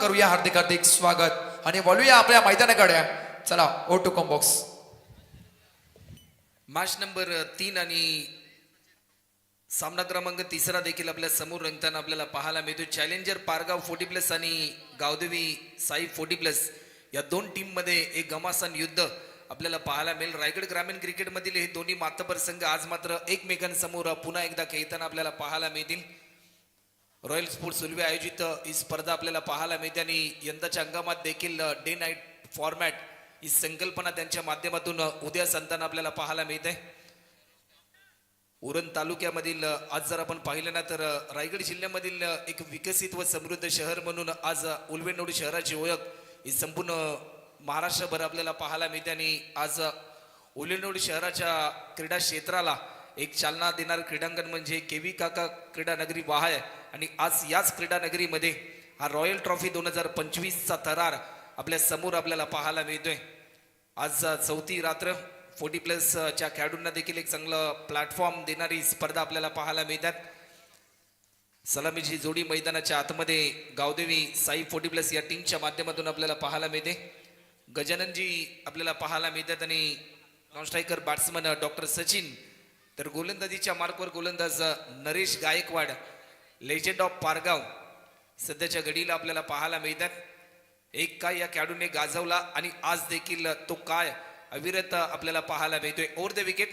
करूया हार्दिक हार्दिक स्वागत आणि वळूया आपल्या मैदानाकडे. चला ओ टू कॉम्बॉक्स. मॅच नंबर 3 आणि सामना क्रमांक 3 देखील आपल्या समोर रंगताना आपल्याला पाहायला मिळतो. चॅलेंजर पारगाव 40+ आणि गावदेवी साई 40+ या दोन टीम मध्ये एक घमासान युद्ध आपल्याला पाहायला मिळेल. रायगड ग्रामीण क्रिकेट मधील हे दोन्ही मातबर संघ आज मात्र एकमेकांसमोर पुन्हा एकदा खेळताना आपल्याला पाहायला मिळतील. रॉयल स्पोर्ट्स उलवे आयोजित ही स्पर्धा आपल्याला पाहायला मिळते आणि यंदाच्या हंगामात देखील डे नाईट फॉर्मॅट ही संकल्पना त्यांच्या माध्यमातून उद्या संतांना आपल्याला पाहायला मिळते. उरण तालुक्यामधील आज जर आपण पाहिलं ना तर रायगड जिल्ह्यामधील एक विकसित व समृद्ध शहर म्हणून आज उलवेनोड शहराची ओळख ही संपूर्ण महाराष्ट्रभर आपल्याला पाहायला मिळते आणि आज उलवेनोड शहराच्या क्रीडा क्षेत्राला एक चालना देणारं क्रीडांगण म्हणजे केवी काका क्रीडा नगरी वाहाय आणि आज याच क्रीडा नगरीमध्ये हा रॉयल ट्रॉफी 2025चा थरार आपल्या समोर आपल्याला पाहायला मिळतोय. आज चौथी रात्र 40+ च्या खेळाडूंना देखील एक चांगलं प्लॅटफॉर्म देणारी स्पर्धा आपल्याला पाहायला मिळतात. सलामीची जोडी मैदानाच्या आतमध्ये गावदेवी साई 40+ या टीमच्या माध्यमातून आपल्याला पाहायला मिळते. गजाननजी आपल्याला पाहायला मिळतात आणि non striker batsman doctor Sachin, तर गोलंदाजीच्या मार्कवर गोलंदाज नरेश गायकवाड, लेजंड ऑफ पारगाव सध्याच्या घडीला आपल्याला पाहायला मिळतात. एक काय या खेळाडूने गाजवला आणि आज देखील तो काय अविरत आपल्याला पाहायला मिळतोय. Over the wicket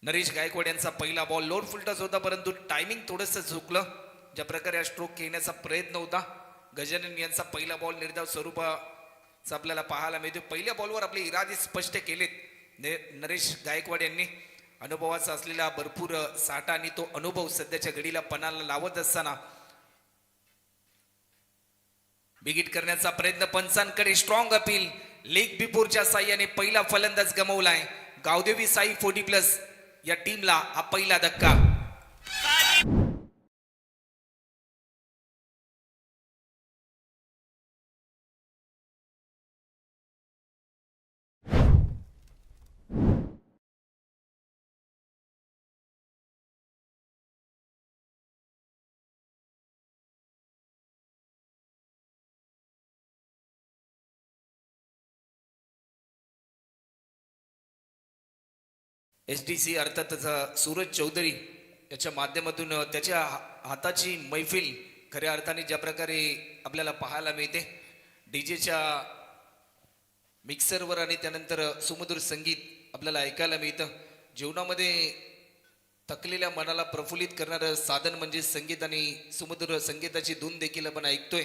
Naresh Gaikwad यांचा पहिला बॉल लोड फुलटच होता, परंतु टायमिंग थोडंसं चुकलं. ज्या प्रकारे हा स्ट्रोक खेळण्याचा प्रयत्न होता, गजानन यांचा पहिला बॉल निर्धाव स्वरूपाचा आपल्याला पाहायला मिळतोय. पहिल्या बॉलवर आपले इरादे स्पष्ट केलेत नरेश गायकवाड यांनी. अनुभवाचा असलेला भरपूर साठा आणि तो अनुभव सध्याच्या घडीला पणाला लावत असताना बिगिट करण्याचा प्रयत्न पंचांकडे. स्ट्रॉंग अपील लेग बिफोरच्या साह्याने पहिला फलंदाज गमावलाय. गावदेवी साई 40+ या टीमला हा पहिला धक्का. SDC अर्थातच सूरज चौधरी याच्या माध्यमातून त्याच्या हाताची मैफिल खऱ्या अर्थाने ज्या प्रकारे आपल्याला पाहायला मिळते. डीजेच्या मिक्सरवर आणि त्यानंतर सुमधुर संगीत आपल्याला ऐकायला मिळतं. जीवनामध्ये थकलेल्या मनाला प्रफुल्लित करणारं साधन म्हणजे संगीत आणि सुमधुर संगीताची धून देखील आपण ऐकतोय.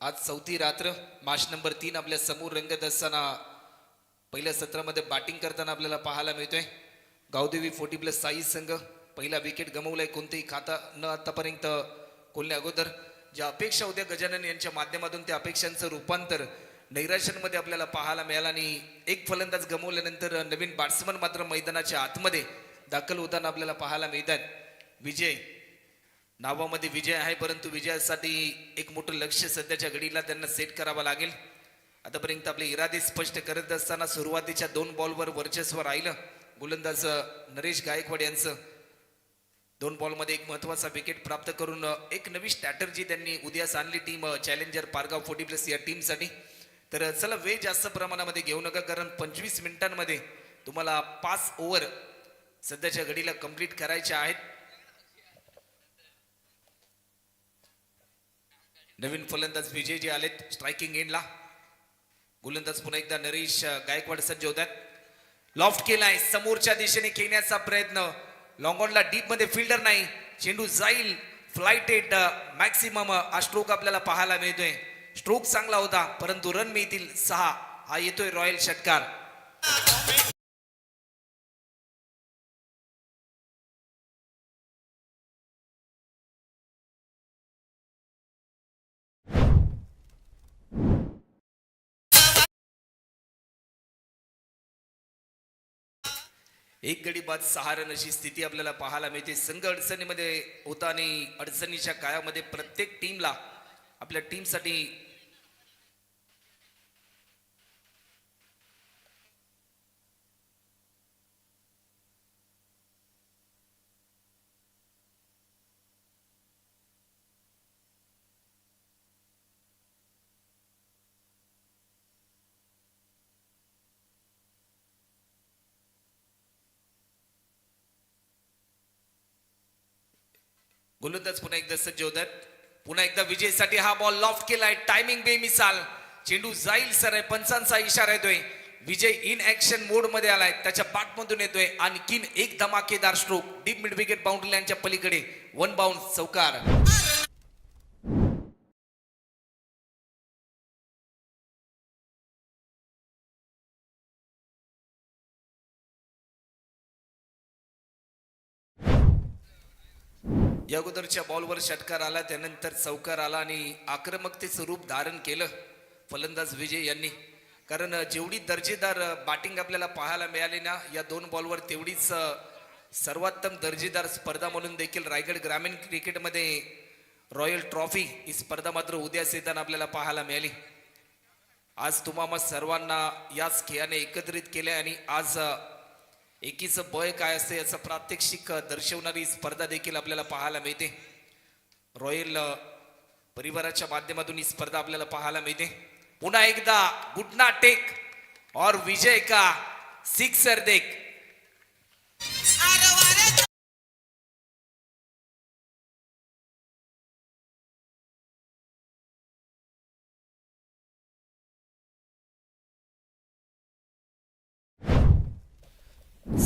आज चौथी रात्र मॅच नंबर 3 आपल्या समोर रंगत असताना पहिल्या सत्रामध्ये बॅटिंग करताना आपल्याला पाहायला मिळतोय. गावदेवी 40+ साई संघ पहिला विकेट गमावलाय. कोणतेही खाता न आतापर्यंत खोलण्या अगोदर ज्या अपेक्षा होत्या गजानन यांच्या माध्यमातून त्या अपेक्षांचं रूपांतर नैराश्यांमध्ये आपल्याला पाहायला मिळालं आणि एक फलंदाज गमावल्यानंतर नवीन बॅट्समन मात्र मैदानाच्या आतमध्ये दाखल होताना आपल्याला पाहायला मिळतात. विजय नावामध्ये विजय आहे, परंतु विजयासाठी एक मोठं लक्ष सध्याच्या घडीला त्यांना सेट करावं लागेल. आतापर्यंत आपले इरादे स्पष्ट करत असताना सुरुवातीच्या 2 बॉलवर वर्चस्व राहिलं गोलंदाज नरेश गायकवाड यांचं. 2 बॉलमध्ये एक महत्वाचा विकेट प्राप्त करून एक नवी स्ट्रॅटर्जी त्यांनी उद्यास आणली टीम चॅलेंजर पारगाव 40+ या टीमसाठी. तर चला वेळ जास्त प्रमाणामध्ये घेऊ नका, कारण 25 मिनिटांमध्ये तुम्हाला 5 ओव्हर सध्याच्या घडीला कंप्लीट करायच्या आहेत. नवीन फलंदाज विजय जे आलेत स्ट्रायकिंग एंडला. गोलंदाज पुन्हा एकदा नरेश गायकवाड सज्ज होतात. लॉफ्ट केलाय, समोरच्या दिशेने खेळण्याचा प्रयत्न. लॉंग ऑनला डीप मध्ये फिल्डर नाही, चेंडू जाईल फ्लाइट एट मॅक्सिमम हा स्ट्रोक आपल्याला पाहायला मिळतोय. स्ट्रोक चांगला होता, परंतु रन मिळतील 6. हा येतोय रॉयल षटकार. एक गडी बाद 6 रन अशी स्थिती आपल्याला पाहायला मिळते. संघ अडचणीमध्ये होता आणि अडचणीच्या काळामध्ये प्रत्येक टीमला आपल्या टीमसाठी गोलंदाज पुन्हा एकदा सज्ज होतात. पुन्हा एकदा विजयसाठी हा बॉल लॉफ्ट केलाय. टायमिंग बेमिसाल. चेंडू जाईल सर पंचांचा इशारा येतोय. विजय इन ऍक्शन मोड मध्ये आलाय. त्याच्या बॅटमधून येतोय आणखीन एक धमाकेदार stroke deep mid wicket boundary लाईनच्या पलीकडे. वन बाउंड चौकार. या अगोदरच्या बॉलवर षटकार आला, त्यानंतर चौकार आला आणि आक्रमकतेचं रूप धारण केलं फलंदाज विजय यांनी. कारण जेवढी दर्जेदार बॅटिंग आपल्याला पाहायला मिळाली ना या दोन बॉलवर, तेवढीच सर्वोत्तम दर्जेदार स्पर्धा म्हणून देखील रायगड ग्रामीण क्रिकेटमध्ये रॉयल ट्रॉफी ही स्पर्धा मात्र उद्याच येताना आपल्याला पाहायला मिळाली. आज तुम्हाला सर्वांना याच खेळाने एकत्रित केले आणि आज एकीचं बळ काय असते याचं प्रात्यक्षिक दर्शवणारी स्पर्धा देखील आपल्याला पाहायला मिळते. रॉयल परिवाराच्या माध्यमातून ही स्पर्धा आपल्याला पाहायला मिळते. पुन्हा एकदा घुटना टेक और विजय का सिक्सर देख.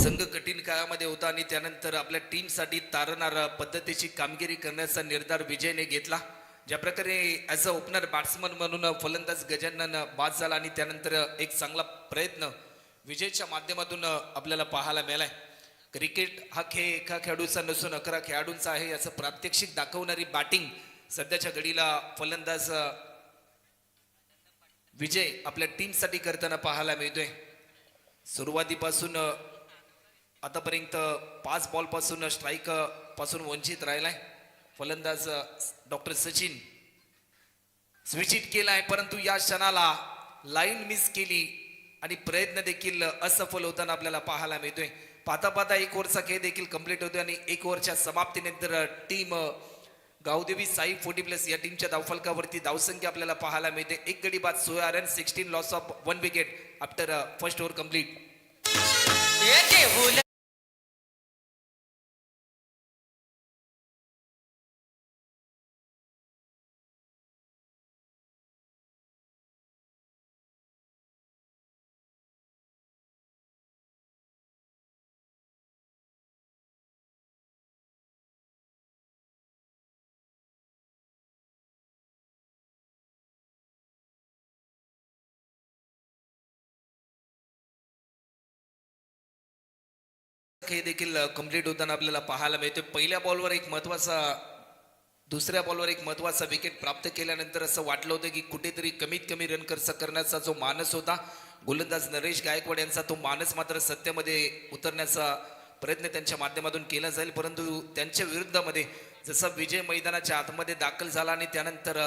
संघ कठीण काळामध्ये होता आणि त्यानंतर आपल्या टीमसाठी तारणार पद्धतीची कामगिरी करण्याचा निर्धार विजयने घेतला. ज्या प्रकारे ॲज अ ओपनर बॅट्समन म्हणून फलंदाज गजानन बाद झाला आणि त्यानंतर एक चांगला प्रयत्न विजयच्या माध्यमातून आपल्याला पाहायला मिळालाय. क्रिकेट हा खेळ एका खेळाडूचा नसून 11 खेळाडूंचा आहे याचं प्रात्यक्षिक दाखवणारी बॅटिंग सध्याच्या घडीला फलंदाज विजय आपल्या टीमसाठी करताना पाहायला मिळतोय. सुरुवातीपासून आतापर्यंत 5 बॉल पासून स्ट्राईक पासून वंचित राहिलाय फलंदाज डॉक्टर सचिन. स्विच हिट केलाय परंतु या क्षणाला लाईन मिस केली आणि प्रयत्न देखील असफल होताना आपल्याला पाहायला मिळतोय. पाहता पाहता 1 ओव्हरचा खेळ देखील कंप्लीट होतोय आणि 1 ओव्हरच्या समाप्तीनंतर टीम गावदेवी साई 40+ या टीमच्या धावफलकावरती धावसंख्या आपल्याला पाहायला मिळते. 1 गडी बाद 16 run 16 loss of 1 wicket after first over complete. खेळ देखील कंप्लीट होताना आपल्याला पाहायला मिळते. पहिल्या बॉलवर एक महत्वाचा, दुसऱ्या बॉलवर एक महत्वाचा विकेट प्राप्त केल्यानंतर असं वाटलं होतं की कुठेतरी कमीत कमी रन खर्च करण्याचा जो मानस होता गोलंदाज नरेश गायकवाड यांचा, तो मानस मात्र सत्यामध्ये उतरण्याचा प्रयत्न त्यांच्या माध्यमातून केला जाईल. परंतु त्यांच्या विरुद्धामध्ये जसा विजय मैदानाच्या आतमध्ये दाखल झाला आणि त्यानंतर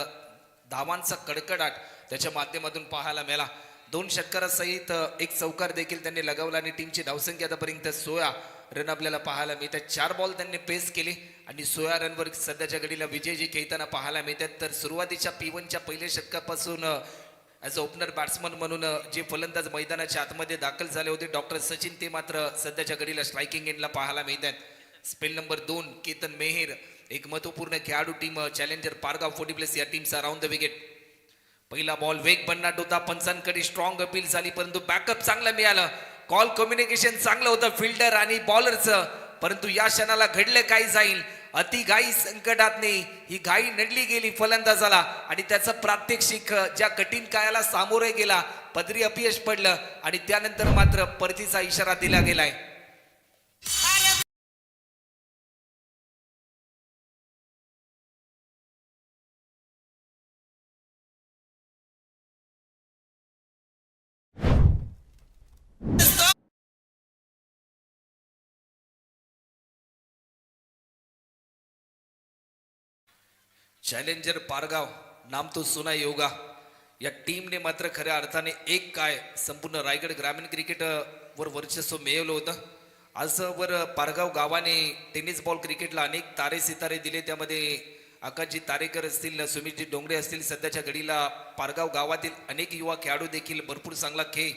धावांचा कडकडाट त्याच्या माध्यमातून पाहायला मिळाला. 2 षटकारासहित 1 चौकार देखील त्यांनी लगावला आणि टीमची धावसंख्या आतापर्यंत 16 रन आपल्याला पाहायला मिळतात. 4 बॉल त्यांनी पेस केले आणि 16 रनवर सध्याच्या घडीला विजयजी खेळताना पाहायला मिळतात. तर सुरुवातीच्या P1च्या पहिल्या षटकापासून ॲज अ ओपनर बॅट्समन म्हणून जे फलंदाज मैदानाच्या आतमध्ये दाखल झाले होते डॉक्टर सचिन, ते मात्र सध्याच्या घडीला स्ट्रायकिंग एंडला पाहायला मिळतात. स्पेल नंबर 2 केतन मेहेर, एक महत्वपूर्ण खेळाडू टीम चॅलेंजर पारगाव 40+ या टीमचा राऊंड द विकेट. पहिला बॉल वेग भन्नाट होता, पंचांकडे स्ट्रॉंग अपील झाली परंतु बॅकअप चांगलं मिळालं. कॉल कम्युनिकेशन चांगलं होतं फिल्डर आणि बॉलरचं, परंतु या क्षणाला घडलं काय जाईल. अति घाई संकटातने ही घाई नडली गेली फलंदाजाला आणि त्याचं प्रात्यक्षिक ज्या कठीण काळाला सामोरे गेला, पदरी अपयश पडलं आणि त्यानंतर मात्र परतीचा इशारा दिला गेलाय. चॅलेंजर पारगाव नाम तो सुना योगा या टीमने मात्र खऱ्या अर्थाने एक काय संपूर्ण रायगड ग्रामीण क्रिकेट वर वर्चस्व मिळवलं होतं. आजवर पारगाव गावाने टेनिस बॉल क्रिकेटला अनेक तारे सितारे दिले. त्यामध्ये आकाशजी तारेकर असतील, सुमितजी डोंगरे असतील. सध्याच्या घडीला पारगाव गावातील अनेक युवा खेळाडू देखील भरपूर चांगला खेळ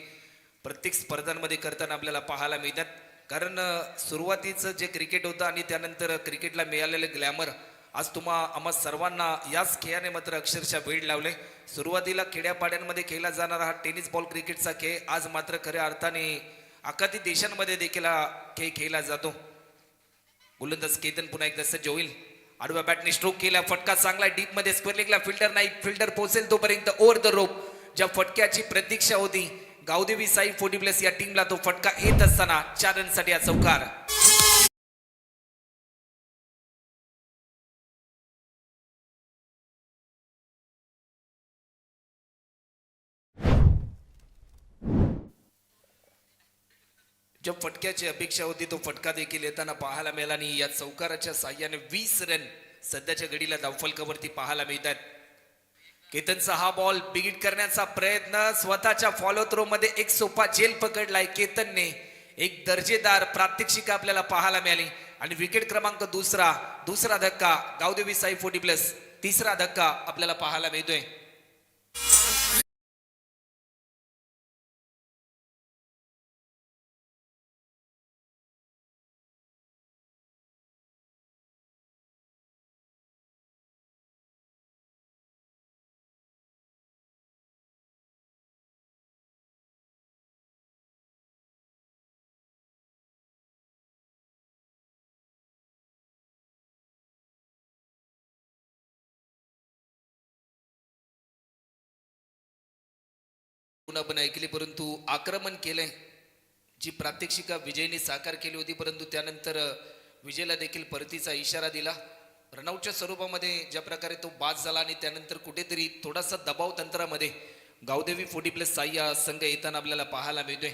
प्रत्येक स्पर्धांमध्ये करताना आपल्याला पाहायला मिळतात. कारण सुरुवातीचं जे क्रिकेट होतं आणि त्यानंतर क्रिकेटला मिळालेलं ग्लॅमर आज आम्हा सर्वांना याच खेळाने मात्र अक्षरशः वेळ लावले. सुरुवातीला खेड्यापाड्यांमध्ये खेळला जाणारा हा टेनिस बॉल क्रिकेटचा खेळ आज मात्र खऱ्या अर्थाने अखाती देशांमध्ये देखील हा खेळ खेळला जातो. गोलंदाज केतन पुन्हा एकदा सज्ज होईल. आडव्या बॅटने स्ट्रोक केला, फटका चांगला डीप मध्ये स्क्वेअर लेगला, फिल्डर नाही, फिल्डर पोहोचेल तोपर्यंत ओव्हर द रोप. ज्या फटक्याची प्रतीक्षा होती गावदेवी साई 40+ या टीमला, तो फटका येत असताना 4 रनसाठी हा चौकार. ज्या फटक्याची अपेक्षा होती तो फटका देखील येताना पाहायला मिळाला आणि या चौकाराच्या साह्याने 20 रन सध्याच्या घडीला धावफलकावरती पाहायला मिळतात. केतनचा हा बॉल बिगिट करण्याचा प्रयत्न, स्वतःच्या फॉलो थ्रो मध्ये एक सोपा झेल पकडलाय केतनने. एक दर्जेदार प्रात्यक्षिक आपल्याला पाहायला मिळाली आणि विकेट क्रमांक दुसरा धक्का गावदेवी साई 40+, तिसरा धक्का आपल्याला पाहायला मिळतोय. पुन्हा पण ऐकले, परंतु आक्रमण केलंय. जी प्रात्यक्षिका विजयने साकार केली होती, परंतु त्यानंतर विजयला देखील परतीचा इशारा दिला. रनआउटच्या स्वरूपामध्ये ज्या प्रकारे तो बाद झाला आणि त्यानंतर कुठेतरी थोडासा दबाव तंत्रामध्ये गावदेवी 40+ साई हा संघ येताना आपल्याला पाहायला मिळतोय.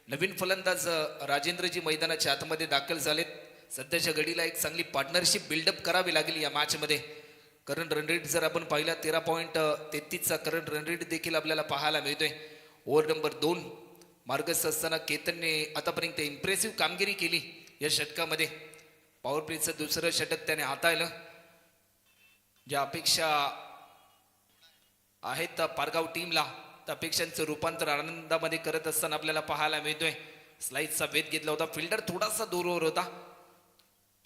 नवीन फलंदाज राजेंद्रजी मैदानाच्या आतमध्ये दाखल झालेत. सध्याच्या घडीला एक चांगली पार्टनरशिप बिल्डअप करावी लागेल या मॅचमध्ये. करंट रन रेट जर आपण पाहिला 13.33चा करंट रन रेट देखील आपल्याला पाहायला मिळतोय. ओव्हर नंबर 2 मार्गस्थ असताना केतनने आतापर्यंत इम्प्रेसिव्ह कामगिरी केली या षटकामध्ये. पॉवर प्लेचं दुसरं षटक त्याने हाताळलं. ज्या अपेक्षा आहेत पारगाव टीमला त्या अपेक्षांचं रूपांतर आनंदामध्ये करत असताना आपल्याला पाहायला मिळतोय. स्लाइसचा वेध घेतला होता, फिल्डर थोडासा दूरवर होता.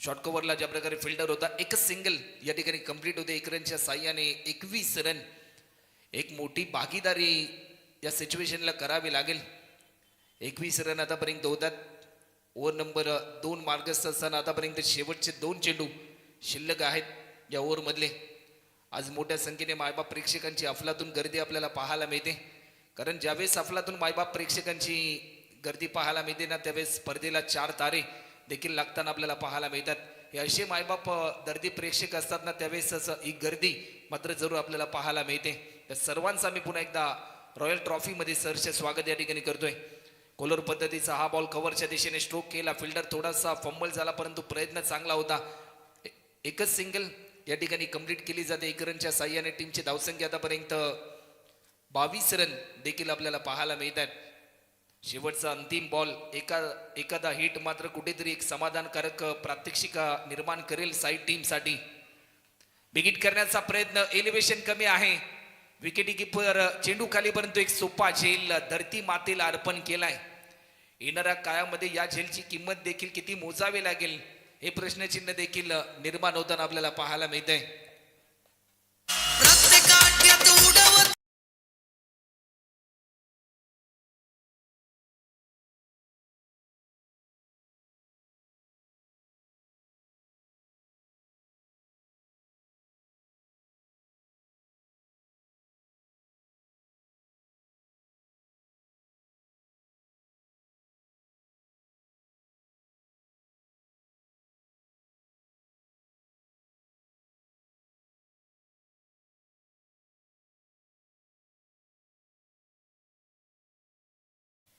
शॉर्ट कव्हरला ज्या प्रकारे फिल्डर होता, एकच सिंगल या ठिकाणी कंप्लीट होते. 1 रनच्या साह्याने 21 रन. एक मोठी भागीदारी या सिच्युएशनला करावी लागेल. 21 रन आतापर्यंत होतात. ओव्हर नंबर 2 मार्गस्थ असताना आतापर्यंत शेवटचे 2 चेंडू शिल्लक आहेत या ओव्हरमधले. आज मोठ्या संख्येने मायबाप प्रेक्षकांची अफलातून गर्दी आपल्याला पाहायला मिळते. कारण ज्यावेळेस अफलातून मायबाप प्रेक्षकांची गर्दी पाहायला मिळते ना, त्यावेळेस स्पर्धेला 4 तारे देखील लागताना आपल्याला पाहायला मिळतात. हे असे मायबाप दर्दी प्रेक्षक असतात ना, त्यावेळेस ही गर्दी मात्र जरूर आपल्याला पाहायला मिळते. त्या सर्वांचा मी पुन्हा एकदा रॉयल ट्रॉफीमध्ये सहर्ष स्वागत या ठिकाणी करतोय. कोलर पद्धतीचा हा बॉल कव्हरच्या दिशेने स्ट्रोक केला, फिल्डर थोडासा फंबल झाला, परंतु प्रयत्न चांगला होता. एकच सिंगल या ठिकाणी कंप्लीट केली जाते. 1 रनच्या साह्याने टीमची धावसंख्या आतापर्यंत 22 रन देखील आपल्याला पाहायला मिळतात. शेवटचा अंतिम बॉल एखादा हिट मात्र कुठेतरी एक समाधानकारक प्रात्यक्षिका निर्माण करेल साई टीमसाठी. बिगिट करण्याचा प्रयत्न, एलिव्हेशन कमी आहे. विकेटी किपर चेंडू खाली, परंतु एक सोपा झेल धरती मातेला अर्पण केलाय. येणाऱ्या काळामध्ये या झेलची किंमत देखील किती मोजावी लागेल हे प्रश्नचिन्ह देखील निर्माण होताना आपल्याला पाहायला मिळतंय.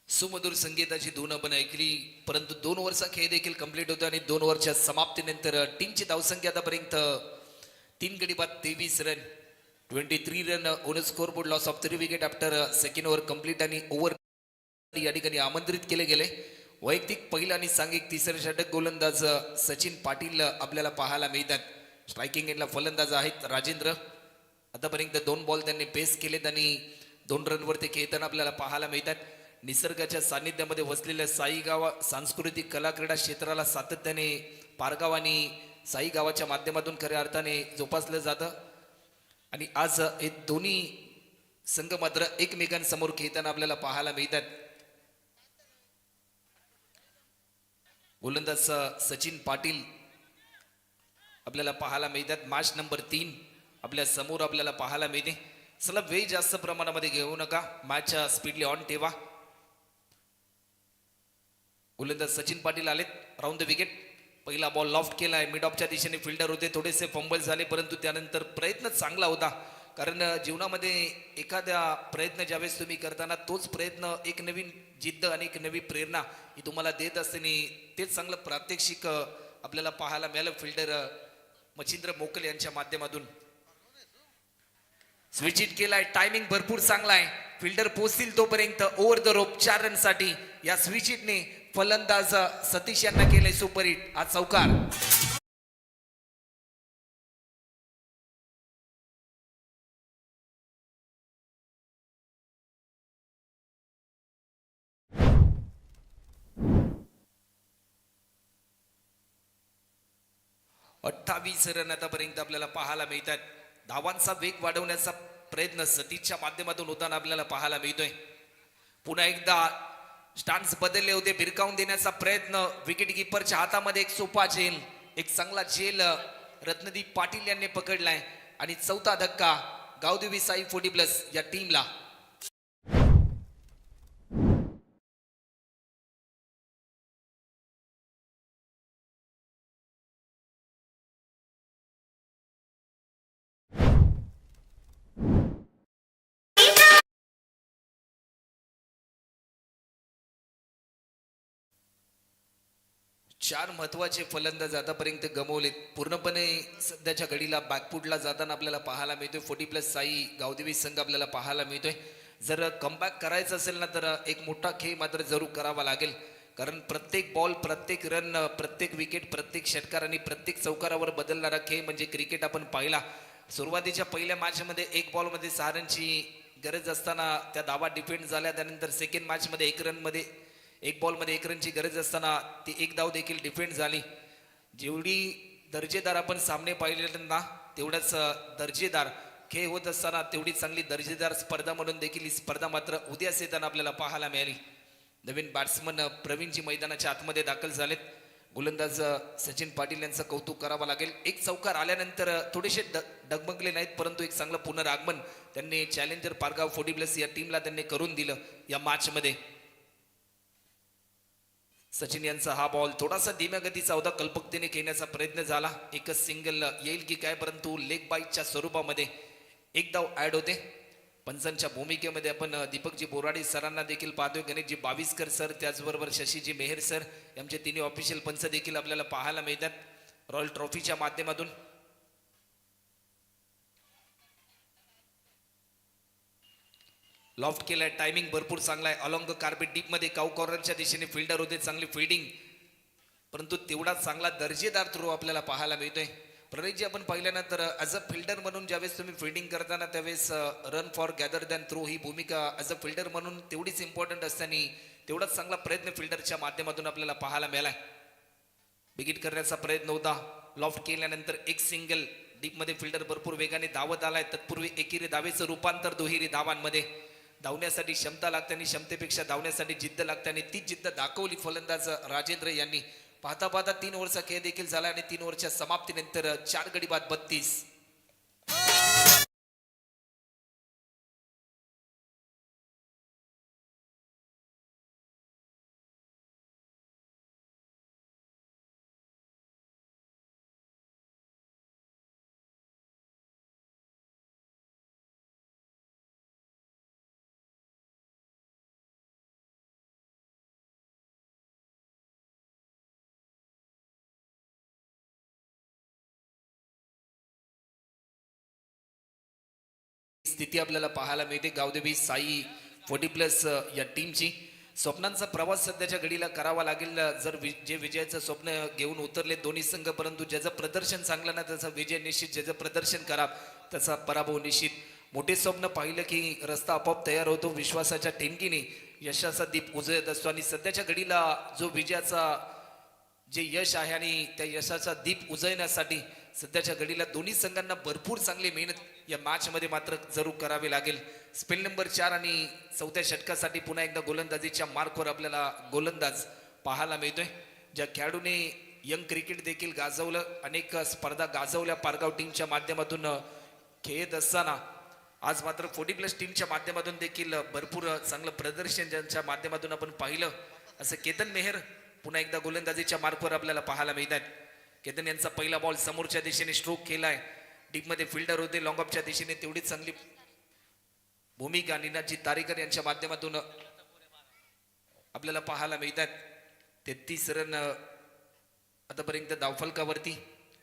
सुमधुर संगीताची धून आपण ऐकली, परंतु 2 ओव्हरचा खेळ देखील कंप्लीट होतो आणि 2 ओव्हरच्या समाप्तीनंतर टीमची धावसंख्या आतापर्यंत 3 गडी बाद 23 run, 23 run on score board, loss of 3 wicket after second over complete आणि ओव्हर या ठिकाणी आमंत्रित केले गेले. वैयक्तिक पहिला आणि सांघिक तिसरे षटक गोलंदाज सचिन पाटील आपल्याला पाहायला मिळतात. स्ट्रायकिंग एंडला फलंदाज आहेत राजेंद्र. आतापर्यंत 2 बॉल त्यांनी पेस केलेत आणि 2 रनवर ते खेळताना आपल्याला पाहायला मिळतात. निसर्गाच्या सान्निध्यामध्ये वसलेल्या साईगाव सांस्कृतिक कला क्रीडा क्षेत्राला सातत्याने पारगाव आणि साई गावाच्या माध्यमातून खऱ्या अर्थाने जोपासलं जातं आणि आज हे दोन्ही संघ मात्र एकमेकांसमोर खेळताना आपल्याला पाहायला मिळतात. गोलंदाज सचिन पाटील आपल्याला पाहायला मिळतात. मॅच नंबर 3 आपल्या समोर आपल्याला पाहायला मिळते. चला वेळ जास्त प्रमाणामध्ये घेऊ नका, मॅच स्पीडली ऑन ठेवा. गोलंदाज सचिन पाटील आलेत. Round the wicket. पहिला बॉल लॉफ्ट केलाय. मिड ऑफच्या दिशेने फिल्डर होते, थोडेसे फंबल झाले, परंतु त्यानंतर प्रयत्न चांगला होता. कारण जीवनामध्ये एखाद्या प्रयत्न ज्यावेळेस तुम्ही करताना तोच प्रयत्न एक नवीन जिद्द आणि एक नवी प्रेरणा ही तुम्हाला देत असते आणि तेच चांगलं प्रात्यक्षिक आपल्याला पाहायला मिळालं फिल्डर मच्छिंद्र मोकल यांच्या माध्यमातून. स्विच हिट केलाय. टायमिंग भरपूर चांगला आहे. फिल्डर पोहोचतील तोपर्यंत ओव्हर द रोप 4 रनसाठी या स्विच हिटने फलंदाज सतीश यांना केलंय सुपर हिट. हा चौकार. अठ्ठावीस रन आतापर्यंत आपल्याला पाहायला मिळतात. धावांचा वेग वाढवण्याचा प्रयत्न सतीशच्या माध्यमातून होताना आपल्याला पाहायला मिळतोय. पुन्हा एकदा स्टान्स बदलले होते, भिरकावून देण्याचा प्रयत्न. विकेट किपरच्या हातामध्ये एक सोपा झेल, एक चांगला झेल रत्नदीप पाटील यांनी पकडलाय आणि चौथा धक्का गावदेवी साई 40+ या टीमला. चार महत्वाचे फलंदाज आतापर्यंत गमवलेत. पूर्णपणे सध्याच्या घडीला बॅकफुटला जाताना आपल्याला पाहायला मिळतोय. 40+ साई गावदेवी संघ आपल्याला पाहायला मिळतोय. जर कमबॅक करायचं असेल ना तर एक मोठा खेळ मात्र जरूर करावा लागेल. कारण प्रत्येक बॉल, प्रत्येक रन, प्रत्येक विकेट, प्रत्येक षटकार आणि प्रत्येक चौकारावर बदलणारा खेळ म्हणजे क्रिकेट आपण पाहिला. सुरुवातीच्या पहिल्या मॅचमध्ये 1 बॉलमध्ये 6 रनची गरज असताना त्या धावा डिफेंड झाल्या. त्यानंतर सेकंड मॅचमध्ये 1 बॉलमध्ये 1 रनची गरज असताना ती 1 धाव देखील डिफेंड झाली. जेवढी दर्जेदार आपण सामने पाहिले ना तेवढाच दर्जेदार खेळ होत असताना तेवढी चांगली दर्जेदार स्पर्धा म्हणून देखील ही स्पर्धा मात्र उद्याच येताना आपल्याला पाहायला मिळाली. नवीन बॅट्समन प्रवीणजी मैदानाच्या आतमध्ये दाखल झालेत. गोलंदाज सचिन पाटील यांचं कौतुक करावं लागेल. एक चौकार आल्यानंतर थोडेसे डगमगले नाहीत, परंतु एक चांगलं पुनरागमन त्यांनी चॅलेंजर पारगाव 40+ या टीमला त्यांनी करून दिलं या मॅचमध्ये. सचिन यांचा हा बॉल थोडासा धीम्या गतीचा होता, कल्पकतेने खेळण्याचा प्रयत्न झाला. एकच सिंगल येईल की काय, परंतु लेग बाईटच्या स्वरूपामध्ये 1 धाव ऍड होते. पंचांच्या भूमिकेमध्ये आपण दीपकजी बोराडे सरांना देखील पाहतोय. गणेशजी बाविस्कर सर, त्याचबरोबर शशीजी मेहर सर यांचे तिन्ही ऑफिशियल पंच देखील आपल्याला पाहायला मिळतात रॉयल ट्रॉफीच्या माध्यमातून. लॉफ्ट केलाय. टायमिंग भरपूर चांगला आहे. अलॉंग कार्पेट डीप मध्ये काऊ कॉर्नरच्या दिशेने फिल्डर होते, चांगली फिल्डिंग, परंतु तेवढा चांगला दर्जेदार थ्रो आपल्याला पाहायला मिळतोय. प्रणयजी आपण पाहिल्यानंतर ॲज अ फिल्डर म्हणून ज्यावेळेस तुम्ही फिल्डिंग करताना त्यावेळेस run for gather than throw ही भूमिका ॲज अ फिल्डर म्हणून तेवढीच इम्पॉर्टंट असताना तेवढाच चांगला प्रयत्न फिल्डरच्या माध्यमातून आपल्याला पाहायला मिळालाय. बिगिट करण्याचा प्रयत्न होता. लॉफ्ट केल्यानंतर एक सिंगल डीप मध्ये फिल्डर भरपूर वेगाने धावत आलाय. तत्पूर्वी एकेरी धावेचं रूपांतर दुहेरी धावांमध्ये. धावण्यासाठी क्षमता लागते आणि क्षमतेपेक्षा धावण्यासाठी जिद्द लागते आणि ती जिद्द दाखवली फलंदाज राजेंद्र यांनी. पाहता पाहता 3 ओव्हरचा खेळ देखील झाला आणि 3 ओव्हरच्या समाप्तीनंतर 4 गडी बाद 32. स्थिती आपल्याला पाहायला मिळते गावदेवी साई 40+ या टीमची. स्वप्नांचा प्रवास सध्याच्या घडीला करावा लागेल. जर जे विजयाचं स्वप्न घेऊन उतरले दोन्ही संघ, परंतु ज्याचं प्रदर्शन चांगलं ना त्याचा विजय निश्चित, ज्याचं प्रदर्शन खराब त्याचा पराभव निश्चित. मोठे स्वप्न पाहिलं की रस्ता आपोआप तयार होतो. विश्वासाच्या ठिणकीने यशाचा दीप उजळत असतो आणि सध्याच्या घडीला जो विजयाचा जे यश आहे आणि त्या यशाचा दीप उजळण्यासाठी सध्याच्या घडीला दोन्ही संघांना भरपूर चांगली मेहनत या मॅच मध्ये मात्र जरूर करावी लागेल. स्पेल नंबर 4 आणि चौथ्या षटकासाठी पुन्हा एकदा गोलंदाजीच्या मार्कवर आपल्याला गोलंदाज पाहायला मिळतोय. ज्या खेळाडूने यंग क्रिकेट देखील गाजवलं, अनेक स्पर्धा गाजवल्या पारगाव टीमच्या माध्यमातून खेळत असताना आज मात्र 40+ टीमच्या माध्यमातून देखील भरपूर चांगलं प्रदर्शन ज्यांच्या माध्यमातून आपण पाहिलं असं केतन मेहर पुन्हा एकदा गोलंदाजीच्या मार्कवर आपल्याला पाहायला मिळतात. केतन यांचा पहिला बॉल समोरच्या दिशेने स्ट्रोक केलाय. डीप मध्ये फिल्डर होते, लॉंग ऑफच्या दिशेने तेवढीच चांगली भूमिका निनादजी तारेकर यांच्या माध्यमातून आपल्याला पाहायला मिळतात. 33 रन आतापर्यंत धावफलकावरती.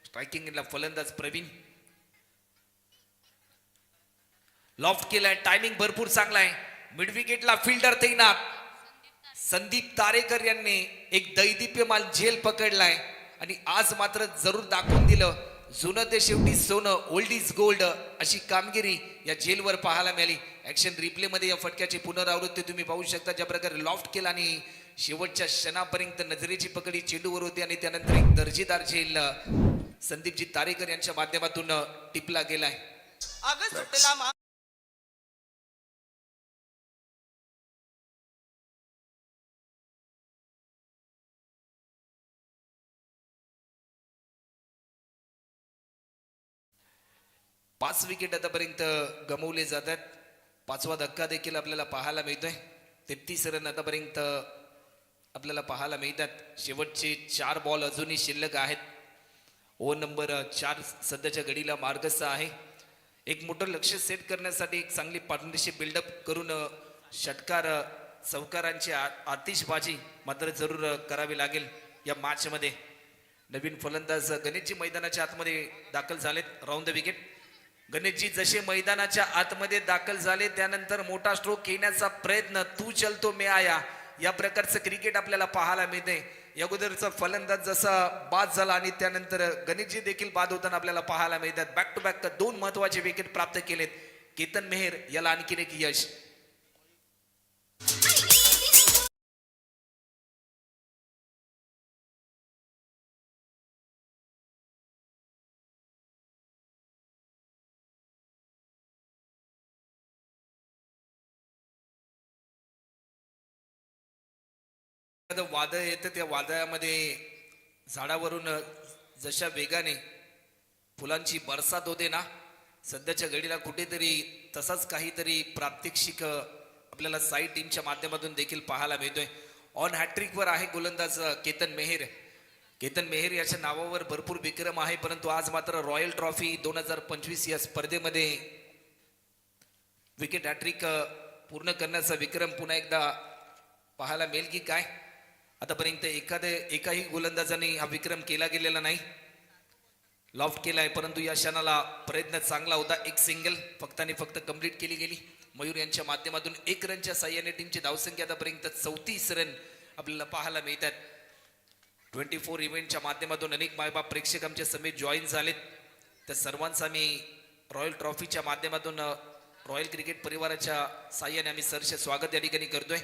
स्ट्रायकिंगला फलंदाज प्रवीण. लॉफ्ट केलाय, टायमिंग भरपूर चांगला आहे. मिड विकेटला फिल्डर तैनात. संदीप तारेकर यांनी एक दैदिप्यमान झेल पकडलाय आणि आज मात्र जरूर दाखवून दिलं जुनं ते शेवटी सोनं, ओल्ड इज गोल्ड अशी कामगिरी या झेलवर पाहायला मिळाली. ऍक्शन रिप्ले मध्ये या फटक्याची पुनरावृत्ती तुम्ही पाहू शकता. ज्या प्रकारे लॉफ्ट केला आणि शेवटच्या क्षणापर्यंत नजरेची पकडी चेंडूवर होती आणि त्यानंतर एक दर्जेदार झेल संदीपजी तारेकर यांच्या माध्यमातून टिपला गेलाय. सुटला 5 विकेट आतापर्यंत गमवले जातात. 5वा धक्का देखील आपल्याला पाहायला मिळतोय. 33 रन आतापर्यंत आपल्याला पाहायला मिळतात. शेवटचे 4 बॉल अजूनही शिल्लक आहेत. ओव्हर नंबर 4 सध्याच्या घडीला मार्गस्थ आहे. एक मोठं लक्ष सेट करण्यासाठी एक चांगली पार्टनरशिप बिल्डअप करून षटकार चौकारांची आतिषबाजी मात्र जरूर करावी लागेल या मॅच मध्ये. नवीन फलंदाज गणेशजी मैदानाच्या आतमध्ये दाखल झालेत. Round the wicket. गणेशजी जसे मैदानाच्या आतमध्ये दाखल झाले त्यानंतर मोठा स्ट्रोक घेण्याचा प्रयत्न, तू चलतो मे आया, या प्रकारचं क्रिकेट आपल्याला पाहायला मिळते. या अगोदरचा फलंदाज जसा बाद झाला आणि त्यानंतर गणेशजी देखील बाद होताना आपल्याला पाहायला मिळतात. बॅक टू बॅक 2 महत्वाचे विकेट प्राप्त केलेत. केतन मेहर याला आणखीन एक यश. वादळ येतं, त्या वादळामध्ये झाडावरून जशा वेगाने फुलांची बरसात होते ना, सध्याच्या घडीला कुठेतरी तसाच काहीतरी प्रात्यक्षिक आपल्याला साई टीमच्या माध्यमातून देखील पाहायला मिळतोय. ऑन हॅट्रिक वर आहे गोलंदाज केतन मेहर. केतन मेहर याच्या नावावर भरपूर विक्रम आहे, परंतु आज मात्र रॉयल ट्रॉफी 2025 या स्पर्धेमध्ये विकेट हॅट्रिक पूर्ण करण्याचा विक्रम पुन्हा एकदा पाहायला मिळेल की काय. आतापर्यंत एकाही गोलंदाजाने हा विक्रम केला गेलेला नाही. लॉफ्ट केलाय, परंतु या क्षणाला प्रयत्न चांगला होता. एक सिंगल फक्त आणि फक्त कंप्लीट केली गेली. मयूर यांच्या माध्यमातून 1 रनच्या साह्याने टीमची धावसंख्या आतापर्यंत 34 रन आपल्याला पाहायला मिळतात. 24 इव्हेंटच्या माध्यमातून अनेक मायबाप प्रेक्षक आमच्या समेत जॉईन झालेत. त्या सर्वांचा मी रॉयल ट्रॉफीच्या माध्यमातून रॉयल क्रिकेट परिवाराच्या साह्याने आम्ही सरसे स्वागत या ठिकाणी करतोय.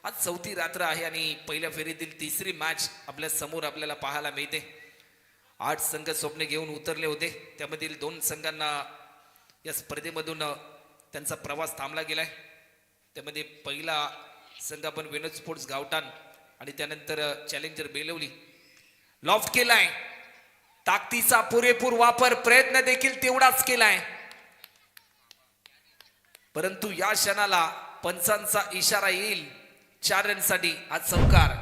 आज 4थी रात्र आहे आणि पहिल्या फेरीतील 3री मॅच आपल्या समोर आपल्याला पाहायला मिळते. 8 संघ स्वप्ने घेऊन उतरले होते. त्यामधील 2 संघांना या स्पर्धेमधून त्यांचा प्रवास थांबला गेलाय. त्यामध्ये पहिला संघ आपण विनोद स्पोर्ट्स गावठाण आणि त्यानंतर चॅलेंजर बेलवली. लॉफ्ट केलाय, ताकदीचा पुरेपूर वापर, प्रयत्न देखील तेवढाच केलाय, परंतु या क्षणाला पंचांचा इशारा येईल 4 रनसाठी. हा चौकार.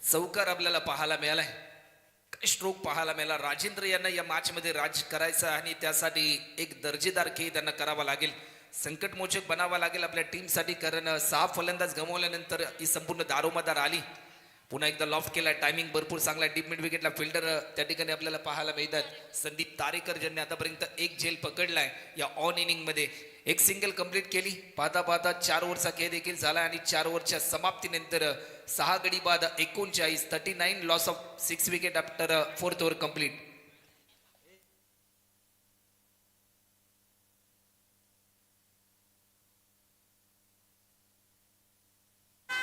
चौकार आपल्याला पाहायला मिळालाय. काय स्ट्रोक पाहायला मिळाला. राजेंद्र यांना या मॅच मध्ये राज करायचं आणि त्यासाठी एक दर्जेदार खेळ त्यांना करावा लागेल. संकटमोचक बनावा लागेल आपल्या टीमसाठी, कारण 6 फलंदाज गमावल्यानंतर ही संपूर्ण दारोमदार आली. पुन्हा एकदा लॉफ्ट केलाय, टायमिंग भरपूर चांगला. डीप मिड विकेटला फिल्डर त्या ठिकाणी आपल्याला पाहायला मिळतात. संदीप तारेकर ज्यांनी आतापर्यंत 1 झेल पकडलाय या ऑन इनिंग मध्ये. एक सिंगल कंप्लीट केली. पाहता पाहता 4 ओव्हरचा खेळ देखील झाला आणि 4 ओव्हरच्या समाप्तीनंतर 6 गडी बाद 39 39 loss of 6 wicket after 4th over complete.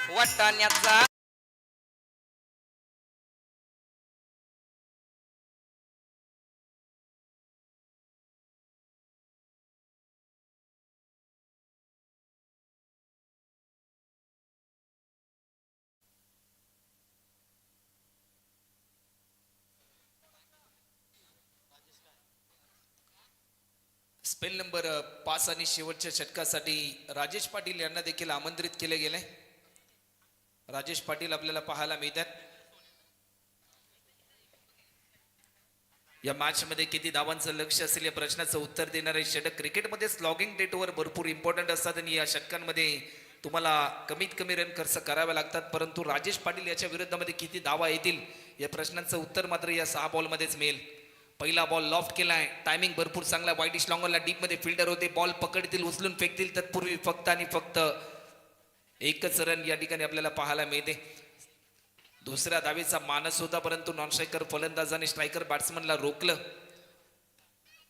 वाटाण्याचा स्पेल नंबर 5 आणि शेवटच्या षटकासाठी राजेश पाटील यांना देखील आमंत्रित केले गेले. राजेश पाटील आपल्याला पाहायला मिळतात. या मॅच मध्ये किती धावांचं लक्ष असेल या प्रश्नाचं उत्तर देणारे षटक क्रिकेटमध्ये स्लॉगिंग डेटवर भरपूर इम्पॉर्टंट असतात आणि या षटकांमध्ये तुम्हाला कमीत कमी रन खर्च करावे लागतात. परंतु राजेश पाटील याच्या विरोधामध्ये किती धावा येतील या प्रश्नांचं उत्तर मात्र या 6 बॉलमध्येच मिळेल. पहिला बॉल लॉफ्ट केलाय. टायमिंग भरपूर चांगला. वाईडिश लॉंगरला डीप मध्ये फिल्डर होते. बॉल पकडतील, उचलून फेकतील. तत्पूर्वी फक्त आणि फक्त एकच रन या ठिकाणी आपल्याला पाहायला मिळते. दुसऱ्या धावेचा मानस होता परंतु नॉन स्ट्रायकर फलंदाजाने स्ट्रायकर बॅट्समनला रोखलं.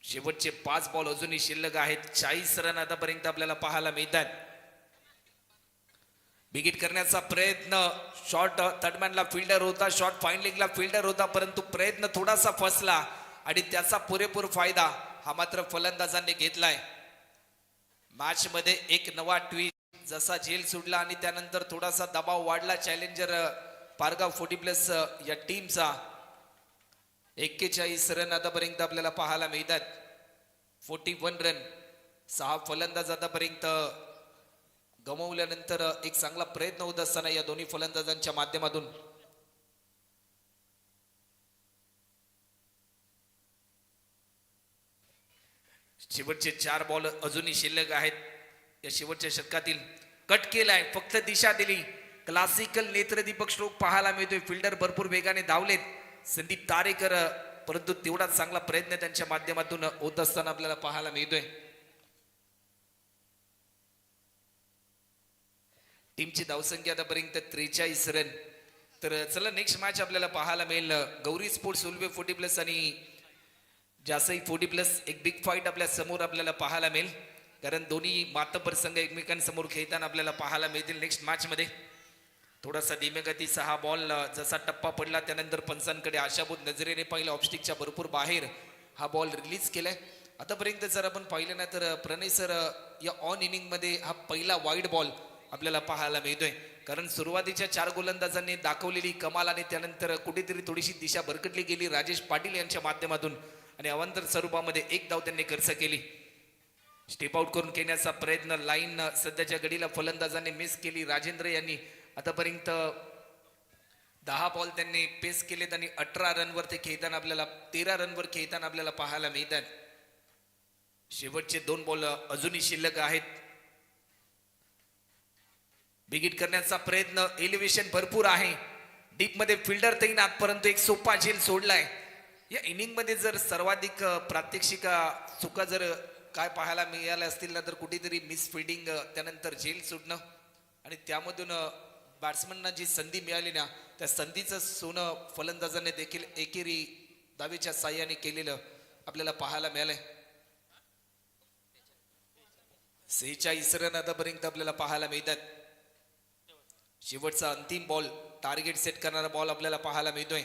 शेवटचे 5 बॉल अजूनही शिल्लक आहेत. 40 रन आतापर्यंत आपल्याला पाहायला मिळतात. बिगिट करण्याचा प्रयत्न. शॉर्ट थर्डमॅनला फिल्डर होता. शॉर्ट फाईन लेगला फिल्डर होता परंतु प्रयत्न थोडासा फसला आणि त्याचा पुरेपूर फायदा हा मात्र फलंदाजांनी घेतलाय. मॅच मध्ये एक नवा ट्विस्ट. जसा झेल सुटला आणि त्यानंतर थोडासा दबाव वाढला चॅलेंजर पारगाव 40+ या टीमचा. 41 रन आतापर्यंत आपल्याला पाहायला मिळतात. 41 रन. 6 फलंदाज आतापर्यंत गमावल्यानंतर एक चांगला प्रयत्न होत असताना या दोन्ही फलंदाजांच्या माध्यमातून शेवटचे 4 बॉल अजूनही शिल्लक आहेत. या शेवटच्या षटकातील कट केलाय. फक्त दिशा दिली. क्लासिकल नेत्रदीपक स्ट्रोक पाहायला मिळतोय. फिल्डर भरपूर वेगाने धावलेत. संदीप तारेकर परंतु तेवढाच चांगला प्रयत्न त्यांच्या माध्यमातून होत असताना आपल्याला पाहायला मिळतोय. टीमची धावसंख्या आतापर्यंत 43 रन. तर चला नेक्स्ट मॅच आपल्याला पाहायला मिळेल गौरी स्पोर्ट्स उल्वे 40+ आणि जासई 40+. एक बिग फाईट आपल्या समोर आपल्याला पाहायला मिळेल कारण दोन्ही मातबर संघ एकमेकांसमोर खेळताना आपल्याला पाहायला मिळतील नेक्स्ट मॅच मध्ये. थोडासा धीम्या गतीचा हा बॉल जसा टप्पा पडला त्यानंतर पंचांकडे आशाभूत नजरेने पाहिलं. ऑफस्टिकच्या भरपूर बाहेर हा बॉल रिलीज केलाय. आतापर्यंत जर आपण पाहिलं ना तर प्रणय सर या ऑन इनिंग मध्ये हा पहिला वाईड बॉल आपल्याला पाहायला मिळतोय कारण सुरुवातीच्या 4 गोलंदाजांनी दाखवलेली कमाल आणि त्यानंतर कुठेतरी थोडीशी दिशा भरकटली गेली राजेश पाटील यांच्या माध्यमातून आणि अवांतर स्वरूपामध्ये 1 धाव त्यांनी खर्च केली. स्टेप आउट करून खेळण्याचा प्रयत्न. लाईन सध्याच्या घडीला फलंदाजांनी मिस केली. राजेंद्र यांनी आतापर्यंत 10 बॉल त्यांनी पेस केलेत आणि 18 रनवर ते खेळताना आपल्याला 13 रनवर खेळताना आपल्याला पाहायला मिळतात. शेवटचे 2 बॉल अजूनही शिल्लक आहेत. बिगिट करण्याचा प्रयत्न. एलिव्हेशन भरपूर आहे. डीप मध्ये फिल्डर तैनात परंतु एक सोपा झेल सोडलाय. या इनिंग मध्ये जर सर्वाधिक प्रात्यक्षिका चुका जर काय पाहायला मिळाल्या असतील ना तर कुठेतरी मिस फिल्डिंग त्यानंतर झेल सुटणं आणि त्यामधून बॅट्समनना जी संधी मिळाली ना त्या संधीचं सोनं फलंदाजांनी देखील एकेरी दावेच्या साह्याने केलेलं आपल्याला पाहायला मिळालंय. 46 रन आतापर्यंत आपल्याला पाहायला मिळतात. शेवटचा अंतिम बॉल टार्गेट सेट करणारा बॉल आपल्याला पाहायला मिळतोय.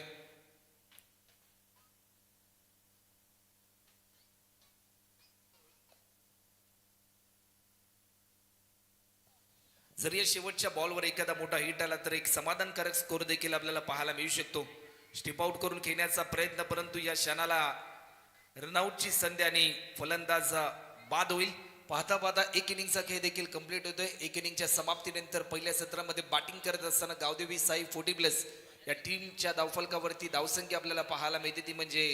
जर या शेवटच्या बॉलवर एखादा मोठा हिट आला तर एक समाधानकारक स्कोर देखील आपल्याला पाहायला मिळू शकतो. स्टेप आउट करून खेळण्याचा प्रयत्न परंतु या क्षणाला रनआउटची संधी आणि फलंदाज बाद होईल. पाहता पाहता 1 इनिंगचा खेळ देखील कंप्लीट होतोय. 1 इनिंगच्या समाप्तीनंतर पहिल्या सत्रामध्ये बॅटिंग करत असताना गावदेवी साई 40+ या टीमच्या धावफलकावरती धावसंख्या आपल्याला पाहायला मिळते ती म्हणजे